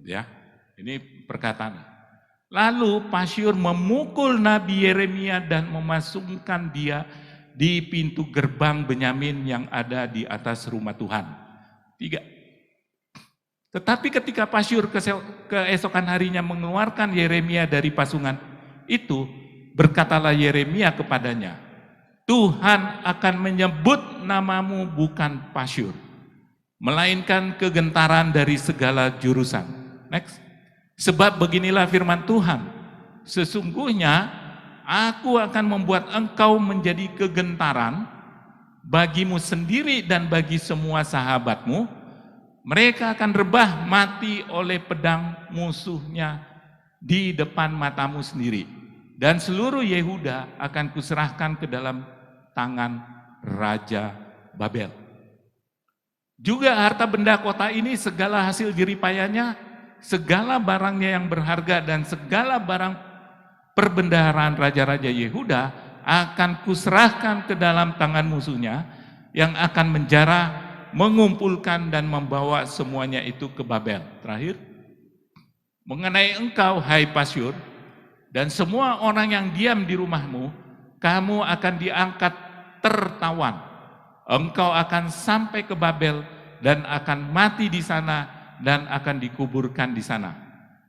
ya. Ini perkataan. Lalu Pasyur memukul Nabi Yeremia dan memasungkan dia di pintu gerbang Benyamin yang ada di atas rumah Tuhan. 3. Tetapi ketika Pasyur keesokan harinya mengeluarkan Yeremia dari pasungan itu, berkatalah Yeremia kepadanya, Tuhan akan menyebut namamu bukan Pasyur, melainkan kegentaran dari segala jurusan. Next. Sebab beginilah firman Tuhan, sesungguhnya aku akan membuat engkau menjadi kegentaran bagimu sendiri dan bagi semua sahabatmu. Mereka akan rebah mati oleh pedang musuhnya di depan matamu sendiri. Dan seluruh Yehuda akan kuserahkan ke dalam tangan Raja Babel. Juga harta benda kota ini, segala hasil jeripayanya, segala barangnya yang berharga dan segala barang perbendaharaan raja-raja Yehuda akan kuserahkan ke dalam tangan musuhnya yang akan menjara, mengumpulkan dan membawa semuanya itu ke Babel. Terakhir, mengenai engkau hai Pasyur dan semua orang yang diam di rumahmu, kamu akan diangkat tertawan. Engkau akan sampai ke Babel dan akan mati di sana dan akan dikuburkan di sana.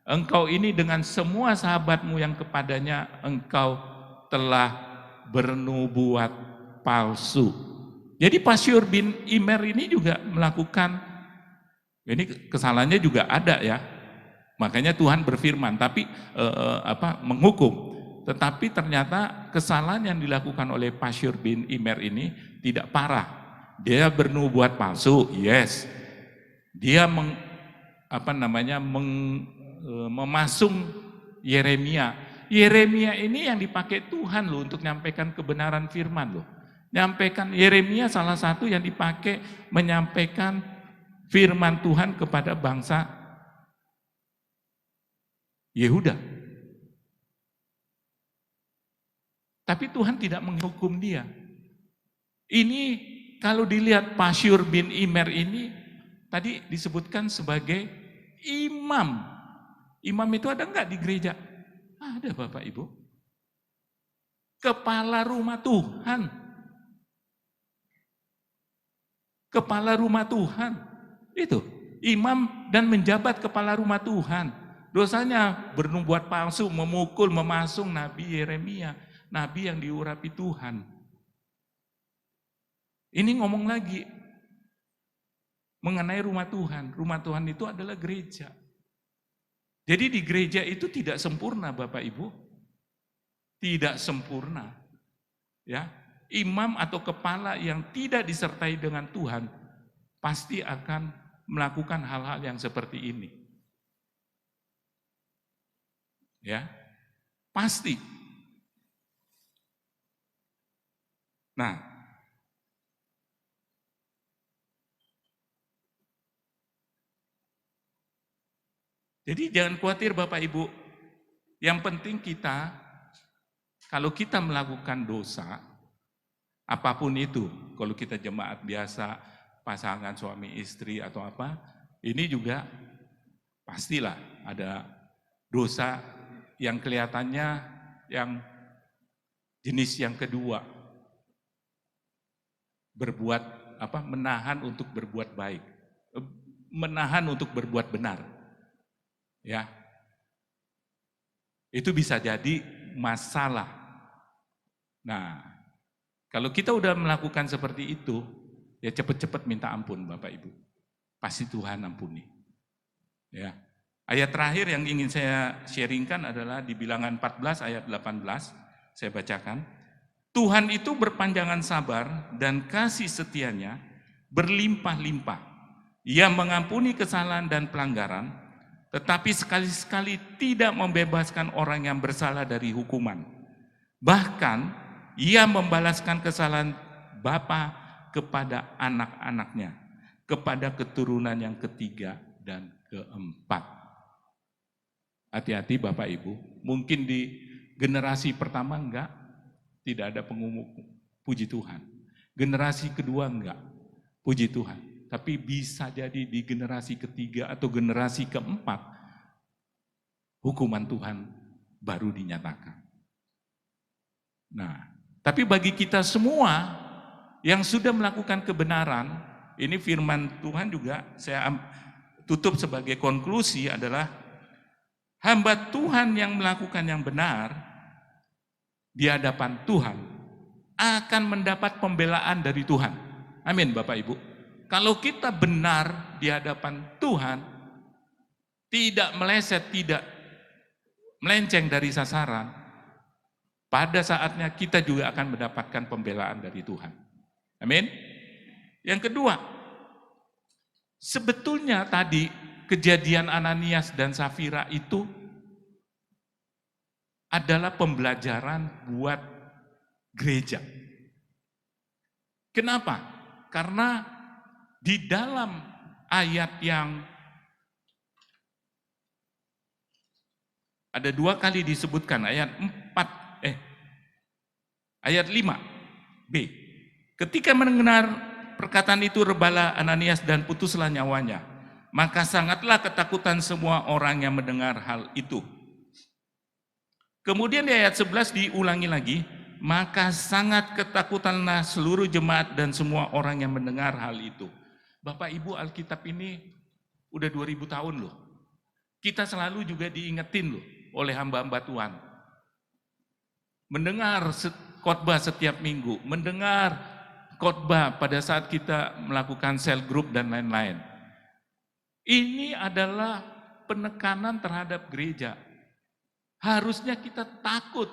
Engkau ini dengan semua sahabatmu yang kepadanya engkau telah bernubuat palsu. Jadi Pasyur bin Immer ini juga melakukan, ini kesalahannya juga ada ya. Makanya Tuhan berfirman, tapi menghukum. Tetapi ternyata kesalahan yang dilakukan oleh Pasyur bin Immer ini tidak parah. Dia bernubuat palsu, yes. Dia memasung Yeremia. Yeremia ini yang dipakai Tuhan loh untuk menyampaikan kebenaran firman loh. Nyampaikan Yeremia salah satu yang dipakai menyampaikan firman Tuhan kepada bangsa Yehuda. Tapi Tuhan tidak menghukum dia. Ini kalau dilihat Pasyur bin Immer ini tadi disebutkan sebagai imam. Imam itu ada enggak di gereja? Ada Bapak Ibu. Kepala rumah Tuhan. Kepala rumah Tuhan. Itu, imam dan menjabat kepala rumah Tuhan. Dosanya bernubuat palsu, memukul, memasung Nabi Yeremia, nabi yang diurapi Tuhan. Ini ngomong lagi mengenai rumah Tuhan. Rumah Tuhan itu adalah gereja. Jadi di gereja itu tidak sempurna Bapak Ibu. Tidak sempurna. Ya, imam atau kepala yang tidak disertai dengan Tuhan pasti akan melakukan hal-hal yang seperti ini. Ya. Pasti. Nah, jadi jangan khawatir Bapak Ibu. Yang penting kita, kalau kita melakukan dosa, apapun itu, kalau kita jemaat biasa, pasangan suami istri atau apa, ini juga pastilah ada dosa yang kelihatannya yang jenis yang kedua. Berbuat apa? Menahan untuk berbuat baik. Menahan untuk berbuat benar. Ya. Itu bisa jadi masalah. Nah, kalau kita udah melakukan seperti itu, ya cepat-cepat minta ampun Bapak Ibu. Pasti Tuhan ampuni. Ya. Ayat terakhir yang ingin saya sharingkan adalah di Bilangan 14 ayat 18. Saya bacakan. Tuhan itu berpanjangan sabar dan kasih setianya berlimpah-limpah. Ia mengampuni kesalahan dan pelanggaran, tetapi sekali-sekali tidak membebaskan orang yang bersalah dari hukuman. Bahkan, ia membalaskan kesalahan bapa kepada anak-anaknya, kepada keturunan yang ketiga dan keempat. Hati-hati Bapak Ibu, mungkin di generasi pertama enggak, tidak ada pengumum, puji Tuhan. Generasi kedua enggak, puji Tuhan. Tapi bisa jadi di generasi ketiga atau generasi keempat, hukuman Tuhan baru dinyatakan. Nah, tapi bagi kita semua yang sudah melakukan kebenaran, ini firman Tuhan juga saya tutup sebagai konklusi adalah hamba Tuhan yang melakukan yang benar di hadapan Tuhan akan mendapat pembelaan dari Tuhan. Amin Bapak Ibu. Kalau kita benar di hadapan Tuhan, tidak meleset, tidak melenceng dari sasaran, pada saatnya kita juga akan mendapatkan pembelaan dari Tuhan. Amin. Yang kedua, sebetulnya tadi kejadian Ananias dan Safira itu adalah pembelajaran buat gereja. Kenapa? Karena di dalam ayat yang ada 2 kali disebutkan, ayat 5b. Ketika mendengar perkataan itu rebalah Ananias dan putuslah nyawanya. Maka sangatlah ketakutan semua orang yang mendengar hal itu. Kemudian di ayat 11 diulangi lagi, maka sangat ketakutanlah seluruh jemaat dan semua orang yang mendengar hal itu. Bapak Ibu, Alkitab ini udah 2000 tahun loh. Kita selalu juga diingetin loh oleh hamba-hamba Tuhan. Mendengar khotbah setiap minggu, mendengar khotbah pada saat kita melakukan cell group dan lain-lain. Ini adalah penekanan terhadap gereja. Harusnya kita takut.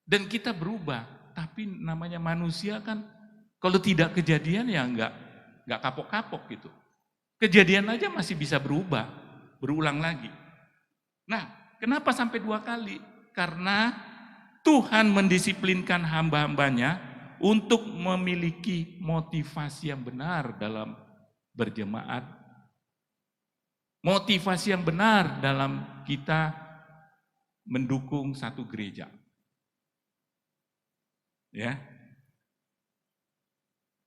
Dan kita berubah. Tapi namanya manusia kan kalau tidak kejadian ya enggak kapok-kapok gitu. Kejadian aja masih bisa berubah, berulang lagi. Nah, kenapa sampai 2 kali? Karena Tuhan mendisiplinkan hamba-hambanya untuk memiliki motivasi yang benar dalam berjemaat motivasi yang benar dalam kita mendukung satu gereja. Ya.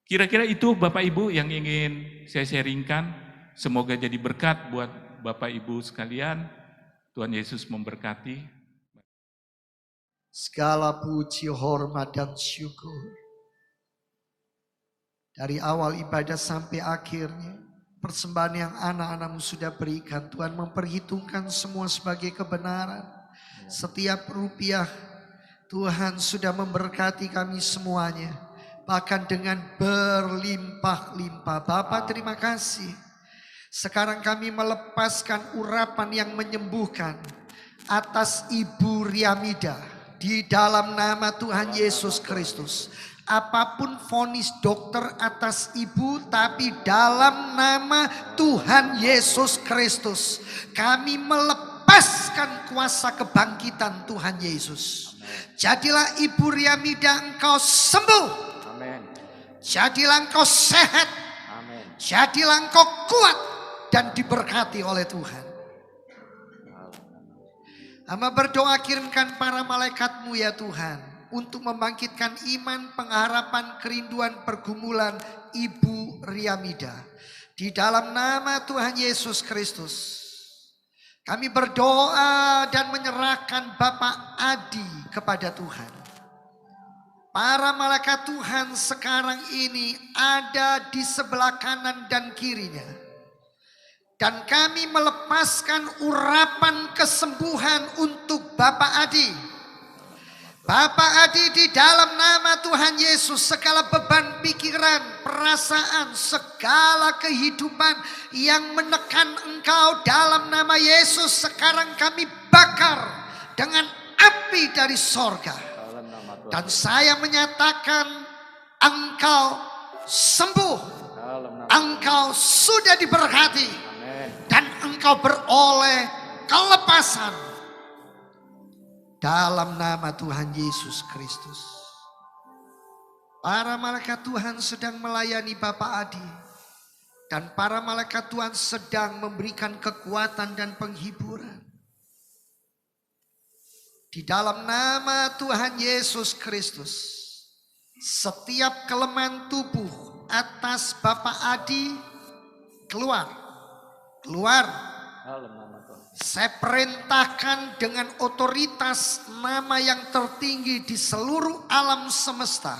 Kira-kira itu Bapak Ibu yang ingin saya sharingkan. Semoga jadi berkat buat Bapak Ibu sekalian. Tuhan Yesus memberkati. Segala puji, hormat, dan syukur. Dari awal ibadah sampai akhirnya, persembahan yang anak-anakmu sudah berikan, Tuhan memperhitungkan semua sebagai kebenaran. Setiap rupiah Tuhan sudah memberkati kami semuanya, bahkan dengan berlimpah-limpah. Bapa, terima kasih. Sekarang kami melepaskan urapan yang menyembuhkan atas Ibu Riamida di dalam nama Tuhan Yesus Kristus. Apapun vonis dokter atas ibu, tapi dalam nama Tuhan Yesus Kristus kami melepaskan kuasa kebangkitan Tuhan Yesus. Jadilah Ibu Riamida engkau sembuh. Amin. Jadilah engkau sehat. Amin. Jadilah engkau kuat dan diberkati oleh Tuhan. Hamba berdoa, kirimkan para malaikat-Mu ya Tuhan, untuk membangkitkan iman, pengharapan, kerinduan, pergumulan Ibu Riamida. Di dalam nama Tuhan Yesus Kristus, kami berdoa dan menyerahkan Bapak Adi kepada Tuhan. Para malaikat Tuhan sekarang ini ada di sebelah kanan dan kirinya. Dan kami melepaskan urapan kesembuhan untuk Bapak Adi. Bapak Adi, di dalam nama Tuhan Yesus, segala beban pikiran, perasaan, segala kehidupan yang menekan engkau dalam nama Yesus, sekarang kami bakar dengan api dari sorga. Dan saya menyatakan engkau sembuh, engkau sudah diberkati, dan engkau beroleh kelepasan dalam nama Tuhan Yesus Kristus. Para malaikat Tuhan sedang melayani Bapak Adi, dan para malaikat Tuhan sedang memberikan kekuatan dan penghiburan. Di dalam nama Tuhan Yesus Kristus, setiap kelemahan tubuh atas Bapak Adi keluar. Saya perintahkan dengan otoritas nama yang tertinggi di seluruh alam semesta.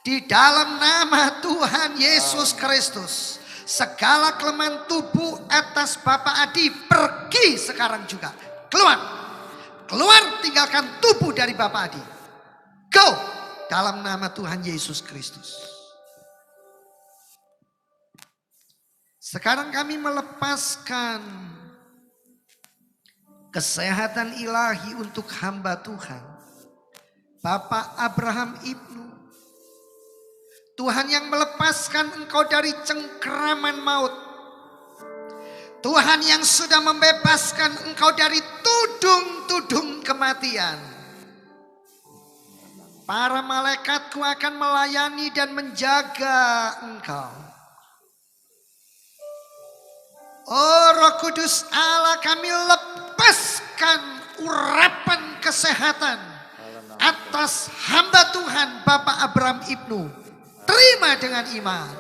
Di dalam nama Tuhan Yesus Kristus, segala kelemahan tubuh atas Bapak Adi pergi sekarang juga. Keluar, tinggalkan tubuh dari Bapak Adi. Go dalam nama Tuhan Yesus Kristus. Sekarang kami melepaskan kesehatan ilahi untuk hamba Tuhan, Bapak Abraham Ibnu. Tuhan yang melepaskan engkau dari cengkeraman maut. Tuhan yang sudah membebaskan engkau dari tudung-tudung kematian. Para malaikatku akan melayani dan menjaga engkau. Oh Roh Kudus Allah, kami lepaskan urapan kesehatan atas hamba Tuhan Bapak Abraham Ibnu. Terima dengan iman.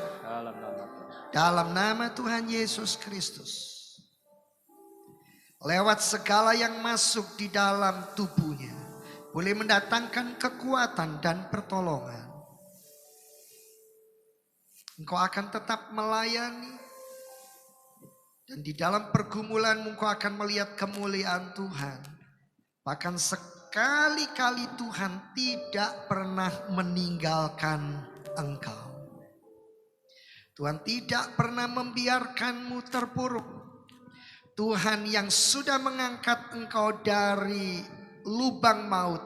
Dalam nama Tuhan Yesus Kristus. Lewat segala yang masuk di dalam tubuhnya, boleh mendatangkan kekuatan dan pertolongan. Engkau akan tetap melayani. Dan di dalam pergumulanmu engkau akan melihat kemuliaan Tuhan. Bahkan sekali-kali Tuhan tidak pernah meninggalkan engkau. Tuhan tidak pernah membiarkanmu terpuruk. Tuhan yang sudah mengangkat engkau dari lubang maut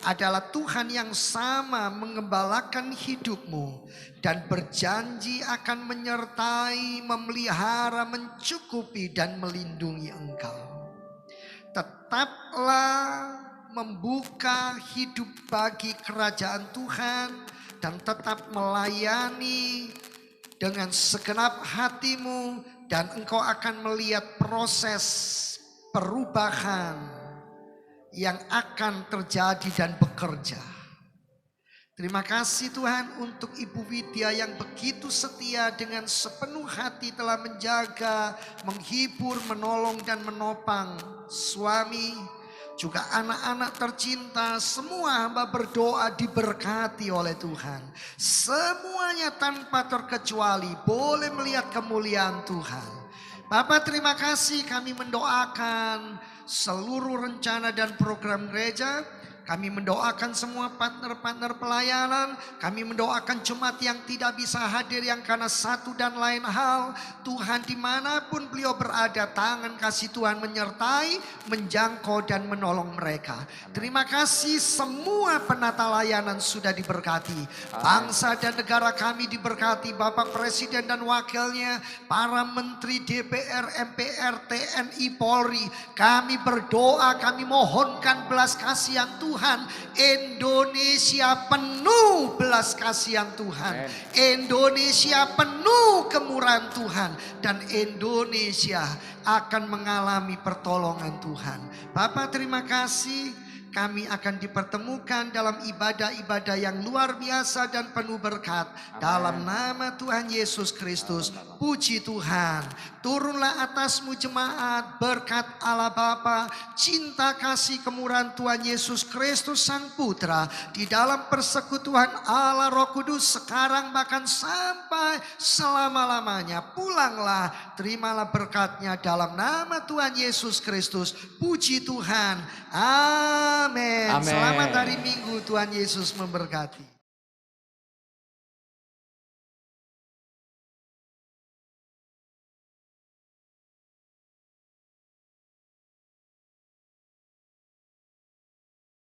adalah Tuhan yang sama mengembalakan hidupmu dan berjanji akan menyertai, memelihara, mencukupi dan melindungi engkau. Tetaplah membuka hidup bagi kerajaan Tuhan dan tetap melayani dengan segenap hatimu dan engkau akan melihat proses perubahan yang akan terjadi dan bekerja. Terima kasih Tuhan untuk Ibu Widya yang begitu setia dengan sepenuh hati telah menjaga, menghibur, menolong dan menopang suami, juga anak-anak tercinta. Semua hamba berdoa diberkati oleh Tuhan. Semuanya tanpa terkecuali boleh melihat kemuliaan Tuhan. Bapak terima kasih, kami mendoakan seluruh rencana dan program gereja. Kami mendoakan semua partner-partner pelayanan. Kami mendoakan jemaat yang tidak bisa hadir yang karena satu dan lain hal. Tuhan dimanapun beliau berada, tangan kasih Tuhan menyertai, menjangkau dan menolong mereka. Terima kasih, semua penata layanan sudah diberkati. Bangsa dan negara kami diberkati, Bapak Presiden dan Wakilnya, para Menteri DPR, MPR, TNI, Polri. Kami berdoa, kami mohonkan belas kasihan Tuhan. Indonesia penuh belas kasihan Tuhan. Indonesia penuh kemurahan Tuhan. Dan Indonesia akan mengalami pertolongan Tuhan. Bapak terima kasih. Kami akan dipertemukan dalam ibadah-ibadah yang luar biasa dan penuh berkat. Dalam nama Tuhan Yesus Kristus. Puji Tuhan. Turunlah atasmu jemaat berkat Allah Bapa, cinta kasih kemurahan Tuhan Yesus Kristus Sang Putra, di dalam persekutuan Allah Roh Kudus sekarang bahkan sampai selama-lamanya. Pulanglah, terimalah berkatnya dalam nama Tuhan Yesus Kristus. Puji Tuhan. Amin. Amin. Selamat hari Minggu, Tuhan Yesus memberkati.